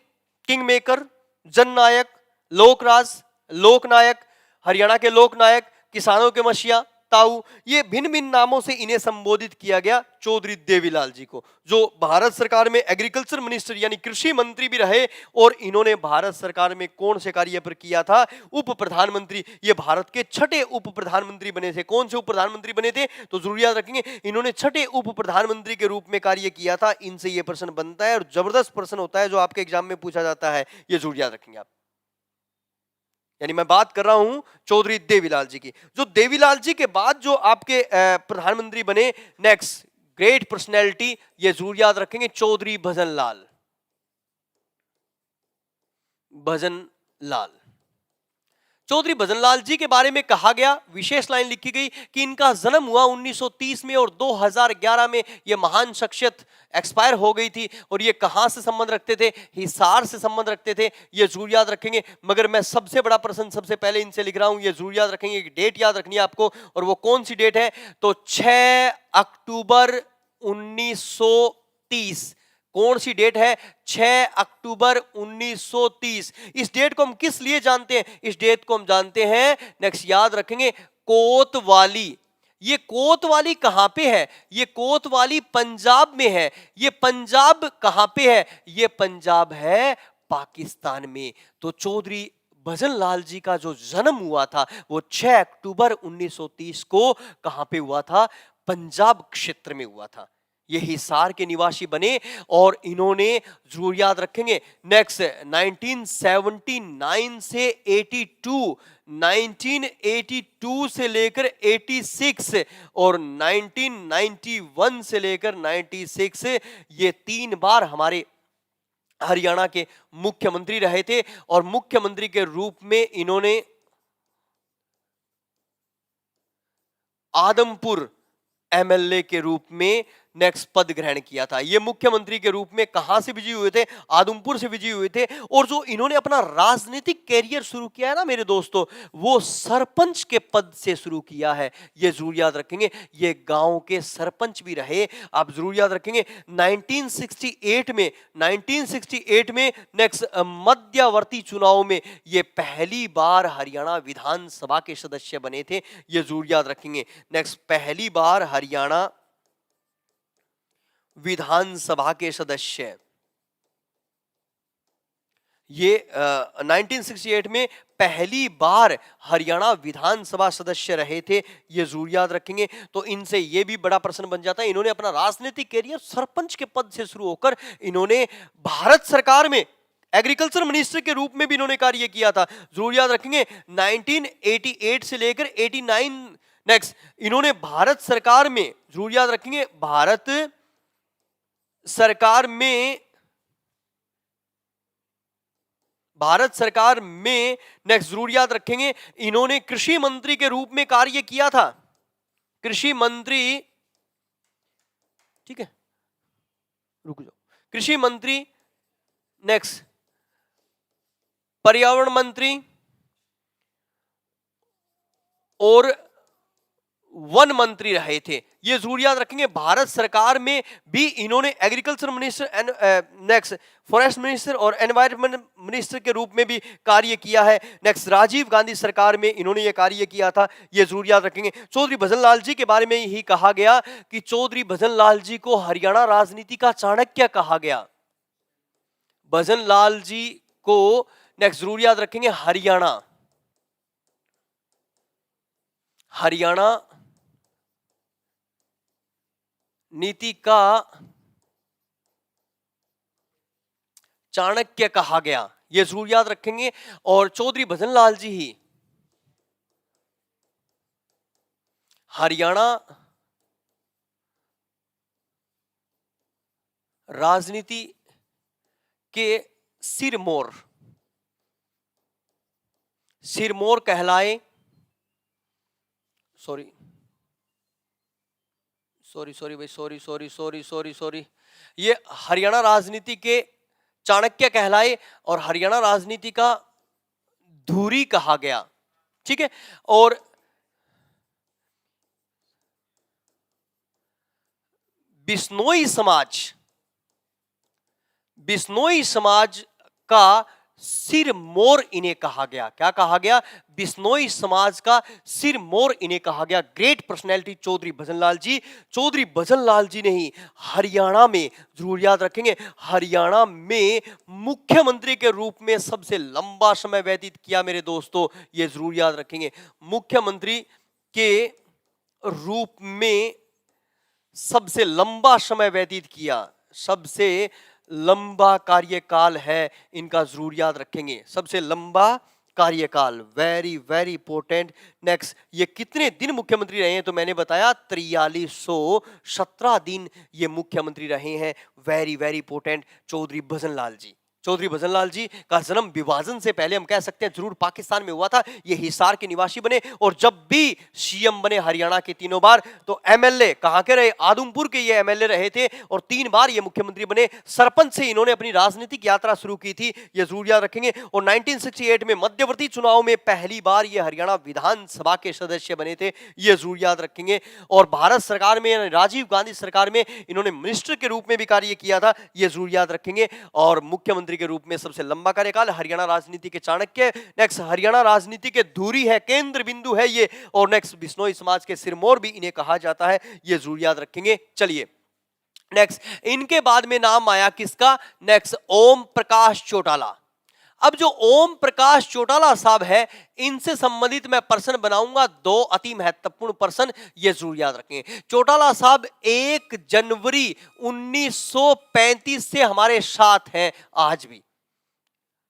किंग मेकर, जननायक, लोकराज, लोकनायक, हरियाणा के लोकनायक, किसानों के मसीहा, ताऊ। ये भिन्न भिन्न नामों से इन्हें संबोधित किया गया चौधरी देवीलाल जी को, जो भारत सरकार में एग्रीकल्चर मिनिस्टर यानी कृषि मंत्री भी रहे, और इन्होंने भारत सरकार में कौन से कार्य पर किया था? उप प्रधानमंत्री। ये भारत के छठे उप प्रधानमंत्री बने थे। कौन से उप प्रधानमंत्री बने थे? तो जरूर याद रखेंगे, इन्होंने छठे उप प्रधानमंत्री के रूप में कार्य किया था। इनसे ये प्रश्न बनता है, और जबरदस्त प्रश्न होता है जो आपके एग्जाम में पूछा जाता है, ये जरूर याद रखेंगे आप। यानी मैं बात कर रहा हूं चौधरी देवीलाल जी की। जो देवीलाल जी के बाद जो आपके प्रधानमंत्री बने, नेक्स्ट ग्रेट पर्सनैलिटी, ये जरूर याद रखेंगे, चौधरी भजनलाल। भजनलाल चौधरी भजनलाल जी के बारे में कहा गया, विशेष लाइन लिखी गई कि इनका जन्म हुआ 1930 में और 2011 में ये महान शख्सियत एक्सपायर हो गई थी। और ये कहां से संबंध रखते थे? हिसार से संबंध रखते थे, ये जरूर याद रखेंगे। मगर मैं सबसे बड़ा प्रश्न सबसे पहले इनसे लिख रहा हूं, ये जरूर याद रखेंगे कि डेट याद रखनी है आपको, और वो कौन सी डेट है? तो 6 अक्टूबर 1930। कौन सी डेट है? 6 अक्टूबर 1930। इस डेट को हम किस लिए जानते हैं? इस डेट को हम जानते हैं, नेक्स्ट याद रखेंगे, कोतवाली। ये कोतवाली कहां पे है? ये कोतवाली पंजाब में है। ये पंजाब कहां पे है? ये पंजाब है पाकिस्तान में। तो चौधरी भजनलाल जी का जो जन्म हुआ था वो 6 अक्टूबर 1930 को कहां पे हुआ था? पंजाब क्षेत्र में हुआ था। ये हिसार के निवासी बने और इन्होंने, जरूर याद रखेंगे, नेक्स्ट 1979 से 82, 1982 से लेकर 86 और 1991 से लेकर 96, ये 3 बार हमारे हरियाणा के मुख्यमंत्री रहे थे। और मुख्यमंत्री के रूप में इन्होंने आदमपुर एमएलए के रूप में नेक्स्ट पद ग्रहण किया था। ये मुख्यमंत्री के रूप में कहां से विजयी हुए थे? आदमपुर से विजयी हुए थे। और जो इन्होंने अपना राजनीतिक कैरियर शुरू किया है ना मेरे दोस्तों, वो सरपंच के पद से शुरू किया है। ये जरूर याद रखेंगे, ये गांव के सरपंच भी रहे। आप जरूर याद रखेंगे 1968 में नेक्स्ट मध्यवर्ती चुनाव में ये पहली बार हरियाणा विधानसभा के सदस्य बने थे। ये जरूर याद रखेंगे, नेक्स्ट पहली बार हरियाणा विधानसभा के सदस्य। ये 1968 में पहली बार हरियाणा विधानसभा सदस्य रहे थे। ये जरूर याद रखेंगे। तो इनसे ये भी बड़ा प्रश्न बन जाता है, इन्होंने अपना राजनीतिक कैरियर सरपंच के पद से शुरू होकर इन्होंने भारत सरकार में एग्रीकल्चर मिनिस्टर के रूप में भी इन्होंने कार्य किया था। जरूर याद रखेंगे 1988 से लेकर 89। नेक्स्ट इन्होंने भारत सरकार में, जरूर याद रखेंगे, भारत सरकार में नेक्स्ट जरूर याद रखेंगे, इन्होंने कृषि मंत्री के रूप में कार्य किया था। कृषि मंत्री, ठीक है, रुक जाओ, कृषि मंत्री, नेक्स्ट पर्यावरण मंत्री और वन मंत्री रहे थे। ये जरूर याद रखेंगे। भारत सरकार में भी इन्होंने agriculture minister, next forest minister और एनवायरमेंट मिनिस्टर के रूप में भी कार्य किया है। नेक्स्ट राजीव गांधी सरकार में इन्होंने ये कार्य किया था। ये जरूर याद रखेंगे। चौधरी भजनलाल जी के बारे में ही कहा गया कि चौधरी भजनलाल जी को हरियाणा राजनीति का चाणक्य कहा गया। भजनलाल जी को नेक्स्ट जरूर याद रखेंगे, हरियाणा नीति का चाणक्य कहा गया। यह जरूर याद रखेंगे। और चौधरी भजनलाल जी ही हरियाणा राजनीति के सिरमौर कहलाए। सॉरी, ये हरियाणा राजनीति के चाणक्य कहलाए और हरियाणा राजनीति का धुरी कहा गया। ठीक है। और बिश्नोई समाज का सिरमौर इन्हें कहा गया। क्या कहा गया? बिश्नोई समाज का सिरमौर इन्हें कहा गया। Great personality Chaudhary Bhajanlal ji. चौधरी भजनलाल जी ने ही हरियाणा में, जरूर याद रखेंगे, हरियाणा में मुख्यमंत्री के रूप में सबसे लंबा समय व्यतीत किया मेरे दोस्तों। ये जरूर याद रखेंगे। मुख्यमंत्री के रूप में सबसे लंबा समय व्यतीत किया, सबसे लंबा कार्यकाल है इनका, जरूर याद रखेंगे। सबसे लंबा कार्यकाल, वेरी वेरी इंपॉर्टेंट। नेक्स्ट, ये कितने दिन मुख्यमंत्री रहे हैं? तो मैंने बताया 4317 दिन ये मुख्यमंत्री रहे हैं। Very very important. Chaudhary Bhajanlal ji, Chaudhary Bhajanlal ji का जन्म विभाजन से पहले हम कह सकते हैं जरूर पाकिस्तान में हुआ था। ये हिसार के निवासी बने और जब भी सीएम बने हरियाणा के तीनों बार, तो एमएलए कहां के रहे? आदमपुर के ये एमएलए रहे थे और 3 बार ये मुख्यमंत्री बने। सरपंच से इन्होंने अपनी राजनीतिक यात्रा शुरू की थी, ये जरूर याद रखेंगे। और 1968 में मध्यवर्ती चुनाव में पहली बार ये हरियाणा विधानसभा के सदस्य बने थे, ये जरूर याद रखेंगे। और भारत सरकार में, राजीव गांधी सरकार में इन्होंने मिनिस्टर के रूप में भी कार्य किया था, ये जरूर याद रखेंगे। और मुख्यमंत्री के रूप में सबसे लंबा कार्यकाल, हरियाणा राजनीति के चाणक्य। नेक्स्ट, हरियाणा राजनीति के धुरी है, केंद्र बिंदु है ये। और नेक्स्ट, बिश्नोई समाज के सिरमौर भी इन्हें कहा जाता है, ये जरूर याद रखेंगे। चलिए नेक्स्ट, इनके बाद में नाम आया किसका? नेक्स्ट, ओम प्रकाश चौटाला। अब जो ओम प्रकाश चौटाला साहब है, इनसे संबंधित मैं प्रश्न बनाऊंगा, 2 अति महत्वपूर्ण प्रश्न, ये जरूर याद रखें। चौटाला साहब 1 जनवरी 1935 से हमारे साथ हैं आज भी।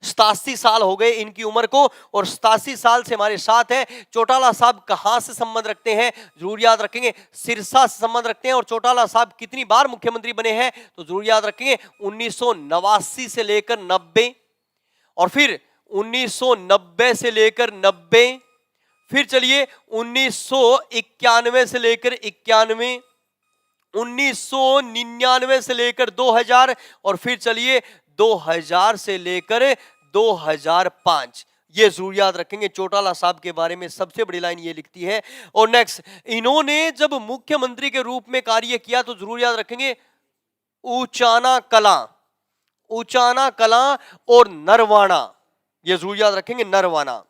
87 साल हो गए इनकी उम्र को और 87 साल से हमारे साथ हैं। चौटाला साहब कहां से संबंध रखते हैं? जरूर याद रखेंगे, सिरसा से संबंध रखते हैं। और चौटाला साहब कितनी बार मुख्यमंत्री बने हैं? तो जरूर याद रखेंगे, 1989 से लेकर 90, और फिर 1990 से लेकर 90, फिर चलिए 1991 से लेकर 91, 1999 से लेकर 2000, और फिर चलिए 2000 से लेकर 2005। ये जरूर याद रखेंगे। चौटाला साहब के बारे में सबसे बड़ी लाइन ये लिखती है। और नेक्स्ट, इन्होंने जब मुख्यमंत्री के रूप में कार्य किया तो जरूर याद रखेंगे, ऊचाना कलां, ऊचाना कलां और नरवाना, ये जरूर याद रखेंगे, नरवाना,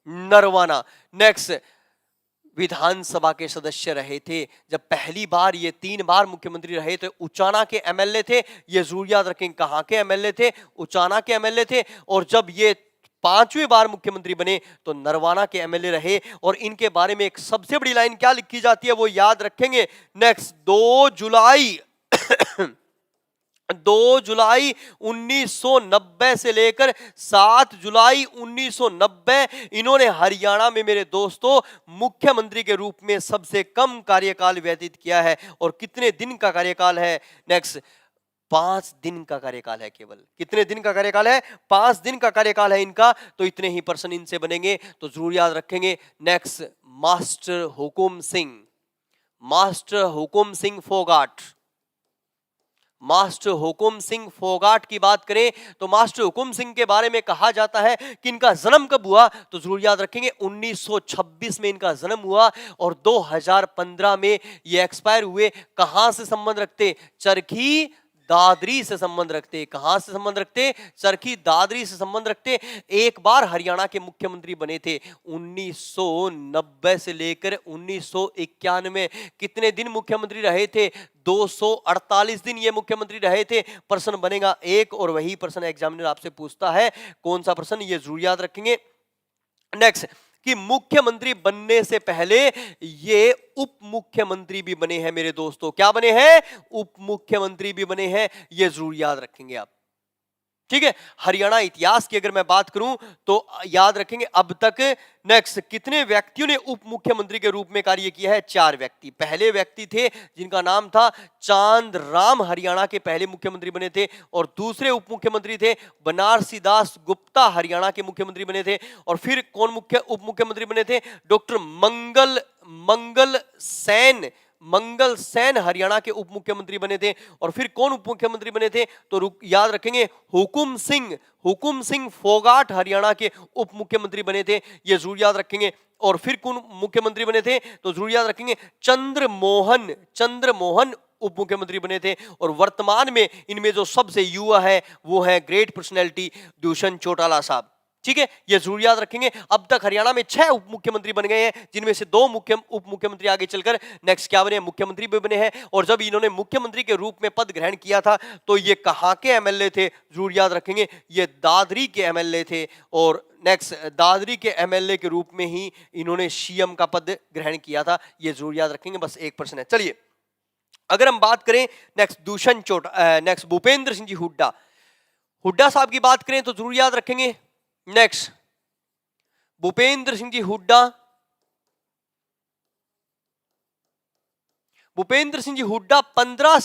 नरवाना। नेक्स्ट, विधानसभा के सदस्य रहे थे जब पहली बार, ये 3 बार मुख्यमंत्री रहे थे। उचाना के एमएलए थे, ये जरूर याद रखेंगे। कहां के एमएलए थे? उचाना के एमएलए थे। और जब ये 5वीं बार मुख्यमंत्री बने तो नरवाना के एमएलए रहे। और इनके बारे में एक सबसे बड़ी लाइन क्या लिखी जाती है, वो याद रखेंगे। नेक्स्ट, 2 जुलाई 2 जुलाई 1990 से लेकर 7 जुलाई 1990 इन्होंने हरियाणा में मेरे दोस्तों मुख्यमंत्री के रूप में सबसे कम कार्यकाल व्यतीत किया है। और कितने दिन का कार्यकाल है? नेक्स्ट, 5 दिन का कार्यकाल है केवल। कितने दिन का कार्यकाल है? 5 दिन का कार्यकाल है इनका। तो इतने ही प्रश्न इनसे बनेंगे, तो जरूर याद रखेंगे। Next, master Hukum Singh, master Hukum Singh Phogat, master Hukum Singh Phogat की बात करें तो मास्टर हुकुम सिंह के बारे में कहा जाता है कि इनका जन्म कब हुआ? तो जरूर याद रखेंगे, 1926 में इनका जन्म हुआ और 2015 में ये एक्सपायर हुए। कहां से संबंध रखते? चरखी दादरी से संबंध रखते। कहां से संबंध रखते? चरखी दादरी से संबंध रखते। एक बार हरियाणा के मुख्यमंत्री बने थे 1990 से लेकर 1991। कितने दिन मुख्यमंत्री रहे थे? 248 दिन ये मुख्यमंत्री रहे थे। प्रश्न बनेगा एक, और वही प्रश्न एग्जामिनर आपसे पूछता है। कौन सा प्रश्न? ये जरूर याद रखेंगे। नेक्स्ट, कि मुख्यमंत्री बनने से पहले ये उप मुख्यमंत्री भी बने हैं मेरे दोस्तों। क्या बने हैं? उप मुख्यमंत्री भी बने हैं, ये जरूर याद रखेंगे आप। ठीक है, हरियाणा इतिहास की अगर मैं बात करूं तो याद रखेंगे अब तक नेक्स्ट कितने व्यक्तियों ने उप मुख्यमंत्री के रूप में कार्य किया है? 4 व्यक्ति। पहले व्यक्ति थे जिनका नाम था चांद राम, हरियाणा के पहले मुख्यमंत्री बने थे। और दूसरे उप मुख्यमंत्री थे बनारसी दास गुप्ता, हरियाणा के मुख्यमंत्री बने थे। और फिर कौन उप मुख्यमंत्री बने थे? डॉक्टर मंगल सेन हरियाणा के उप मुख्यमंत्री बने थे। और फिर कौन उप मुख्यमंत्री बने थे? तो याद रखेंगे, हुकुम सिंह फोगाट हरियाणा के उप मुख्यमंत्री बने थे, ये जरूर याद रखेंगे। और फिर कौन मुख्यमंत्री बने थे? तो जरूर याद रखेंगे, चंद्रमोहन उप मुख्यमंत्री बने थे। और वर्तमान में इनमें जो सबसे युवा है वो है ग्रेट पर्सनैलिटी दुष्यंत चौटाला साहब। ठीक है, ये जरूर याद रखेंगे। अब तक हरियाणा में 6 उप मुख्यमंत्री बन गए हैं, जिनमें से 2 उप मुख्यमंत्री आगे चलकर नेक्स्ट क्या बने? मुख्यमंत्री भी बने हैं। और जब इन्होंने मुख्यमंत्री के रूप में पद ग्रहण किया था तो ये कहां के एमएलए थे? जरूर याद रखेंगे, ये दादरी के एमएलए थे। और नेक्स्ट, दादरी के एमएलए के रूप में ही इन्होंने सीएम का पद ग्रहण किया था, ये जरूर याद रखेंगे। बस एक प्रश्न है। चलिए, अगर हम बात करें नेक्स्ट भूपेंद्र सिंह जी हुड्डा। हुड्डा साहब की बात करें तो जरूर याद रखेंगे। नेक्स्ट भूपेंद्र सिंह जी हुड्डा। भूपेंद्र सिंह जी हुड्डा 15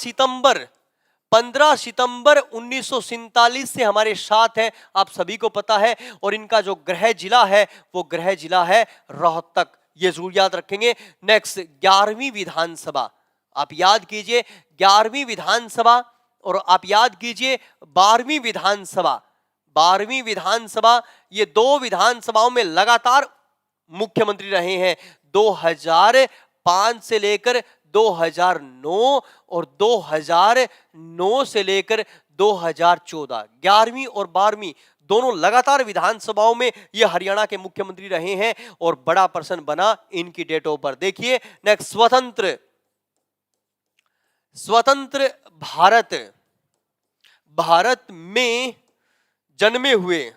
सितंबर 1947 से हमारे साथ है, आप सभी को पता है। और इनका जो गृह जिला है वो गृह जिला है रोहतक, ये जरूर याद रखेंगे। नेक्स्ट 11वीं विधानसभा, आप याद कीजिए 11वीं विधानसभा, और आप याद कीजिए 12वीं विधानसभा। 12वीं विधानसभा, ये दो विधानसभाओं में लगातार मुख्यमंत्री रहे हैं, 2005 से लेकर 2009 और 2009 से लेकर 2014। 11वीं और 12वीं दोनों लगातार विधानसभाओं में ये हरियाणा के मुख्यमंत्री रहे हैं, और बड़ा प्रश्न बना इनकी डेट ऑफ बर्थ। देखिए नेक्स्ट स्वतंत्र भारत में जन्मे हुए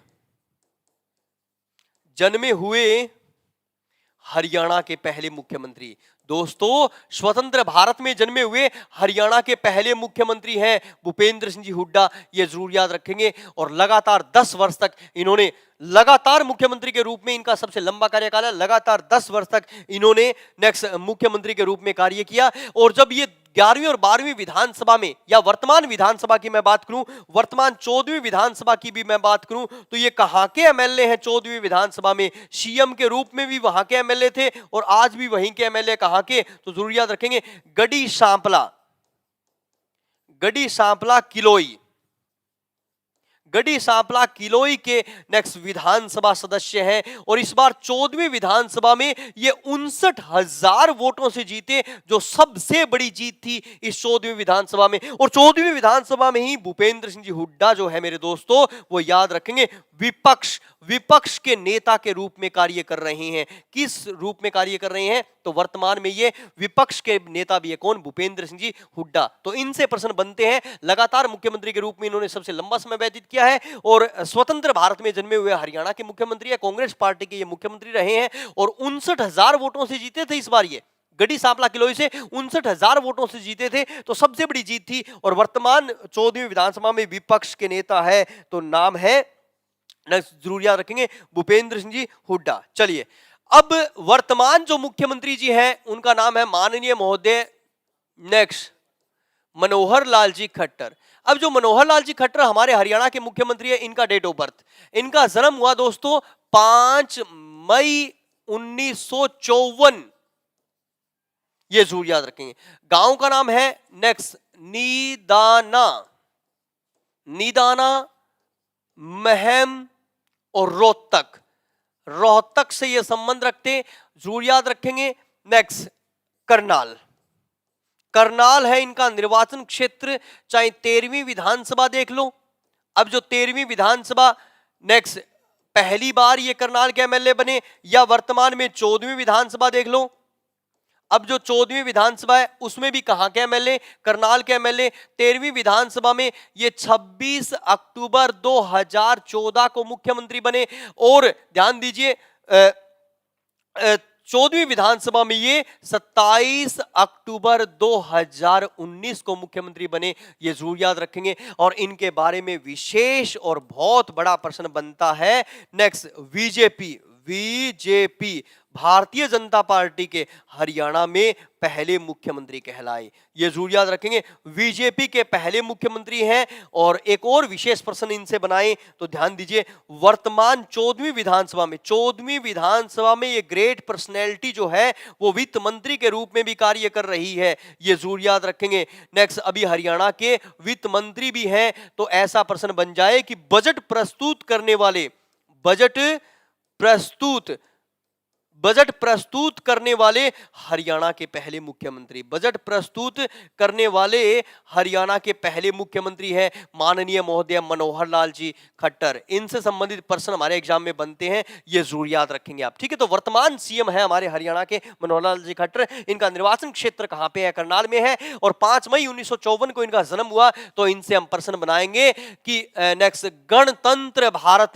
हरियाणा के पहले मुख्यमंत्री। दोस्तों स्वतंत्र भारत में जन्मे हुए हरियाणा के पहले मुख्यमंत्री हैं भूपेंद्र सिंह जी हुड्डा, ये जरूर याद रखेंगे। और लगातार 10 वर्ष तक इन्होंने लगातार मुख्यमंत्री के रूप में, इनका सबसे लंबा कार्यकाल है, लगातार 10 वर्ष तक इन्होंने नेक्स्ट मुख्यमंत्री के रूप में कार्य किया। और जब ये 11वीं और 12वीं विधानसभा में, या वर्तमान विधानसभा की मैं बात करूं, वर्तमान 14वीं विधानसभा की भी मैं बात करूं, तो ये कहां के एमएलए हैं 14वीं विधानसभा में? सीएम के रूप में भी वहां के एमएलए थे, और आज भी वहीं के एमएलए कहां के? तो जरूर याद रखेंगे गढ़ी सांपला किलोई के नेक्स्ट विधानसभा सदस्य हैं। और इस बार 14वीं विधानसभा में ये 59,000 वोटों से जीते, जो सबसे बड़ी जीत थी इस 14वीं विधानसभा में। और 14वीं विधानसभा में ही भूपेंद्र सिंह जी हुड्डा जो है मेरे दोस्तों, वो याद रखेंगे विपक्ष के नेता के रूप में कार्य कर रहे हैं। किस रूप में कार्य कर रहे हैं? तो वर्तमान में ये विपक्ष के नेता भी है। कौन? भूपेंद्र सिंह जी हुड्डा। तो इनसे प्रश्न बनते हैं। लगातार मुख्यमंत्री के रूप में इन्होंने सबसे लंबा समय व्यतीत किया है, और स्वतंत्र भारत में जन्मे हुए हरियाणा के मुख्यमंत्री है, कांग्रेस पार्टी के ये मुख्यमंत्री रहे हैं, और 59,000 वोटों से जीते थे इस बार ये गढ़ी सांपला किलोई से 59,000 वोटों से जीते थे, तो सबसे बड़ी जीत थी। और वर्तमान 14वीं विधानसभा में विपक्ष के नेता है, तो नाम है, जरूर याद रखेंगे, भूपेंद्र सिंह जी हुड्डा। चलिए अब वर्तमान जो मुख्यमंत्री जी हैं उनका नाम है माननीय महोदय नेक्स्ट मनोहर लाल जी खट्टर। अब जो मनोहर लाल जी खट्टर हमारे हरियाणा के मुख्यमंत्री है, इनका डेट ऑफ बर्थ, इनका जन्म हुआ दोस्तों 5 मई 1954, ये जरूर याद रखेंगे। गांव का नाम है नेक्स्ट नीदाना, महम और रोहतक से ये संबंध रखते, जरूर याद रखेंगे। नेक्स्ट करनाल है इनका निर्वाचन क्षेत्र, चाहे 13वीं विधानसभा देख लो। अब जो 13वीं विधानसभा, नेक्स्ट पहली बार ये करनाल के एमएलए बने, या वर्तमान में 14वीं विधानसभा देख लो। अब जो 14वीं विधानसभा है उसमें भी कहां के एमएलए? करनाल के एमएलए। 13वीं विधानसभा में ये 26 अक्टूबर 2014 को मुख्यमंत्री बने, और ध्यान दीजिए 14वीं विधानसभा में ये 27 अक्टूबर 2019 को मुख्यमंत्री बने, ये जरूर याद रखेंगे। और इनके बारे में विशेष और बहुत बड़ा प्रश्न बनता है। Next BJP Bharatiya Janata party के हरियाणा में पहले मुख्यमंत्री कहलाए, ये जरूर याद रखेंगे, बीजेपी के पहले मुख्यमंत्री हैं। और एक और विशेष प्रश्न इनसे बनाएं तो ध्यान दीजिए, वर्तमान 14वीं विधानसभा में ये ग्रेट पर्सनैलिटी जो है वो वित्त मंत्री के रूप में भी कार्य कर रही है, ये जरूर याद रखेंगे। नेक्स्ट अभी हरियाणा के वित्त मंत्री भी हैं, तो ऐसा प्रश्न बन जाए कि बजट प्रस्तुत करने वाले हरियाणा के पहले मुख्यमंत्री हैं माननीय महोदय मनोहर लाल जी खट्टर। इनसे संबंधित प्रश्न हमारे एग्जाम में बनते हैं, ये जरूर याद रखेंगे आप, ठीक है। तो वर्तमान सीएम है हमारे हरियाणा के मनोहर लाल जी खट्टर। इनका निर्वाचन क्षेत्र कहां पे है? करनाल में है, और 5 मई 1954 को इनका जन्म हुआ। तो इनसे हम प्रश्न बनाएंगे कि नेक्स्ट गणतंत्र भारत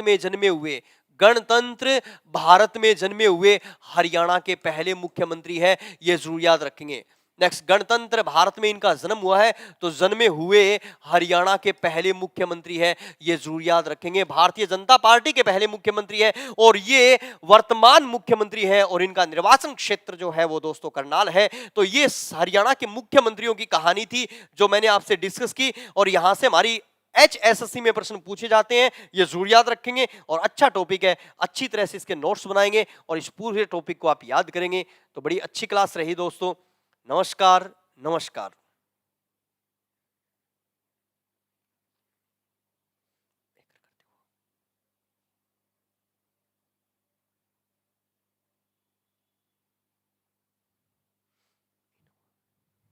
में जन्मे हुए हरियाणा के पहले मुख्यमंत्री है, ये जरूर याद रखेंगे। नेक्स्ट, गणतंत्र भारत में इनका जन्म हुआ है तो जन्मे हुए हरियाणा के पहले मुख्यमंत्री है, ये जरूर याद रखेंगे। भारतीय जनता पार्टी के पहले मुख्यमंत्री है और ये वर्तमान मुख्यमंत्री है और इनका निर्वाचन क्षेत्र जो है वो दोस्तों करनाल है। तो ये हरियाणा के मुख्यमंत्रियों की कहानी थी जो मैंने आपसे डिस्कस की और यहां से हमारी HSSC में प्रश्न पूछे जाते हैं, ये जरूर याद रखेंगे। और अच्छा टॉपिक है, अच्छी तरह से इसके नोट्स बनाएंगे और इस पूरे टॉपिक को आप याद करेंगे तो बड़ी अच्छी क्लास रही दोस्तों। नमस्कार नमस्कार।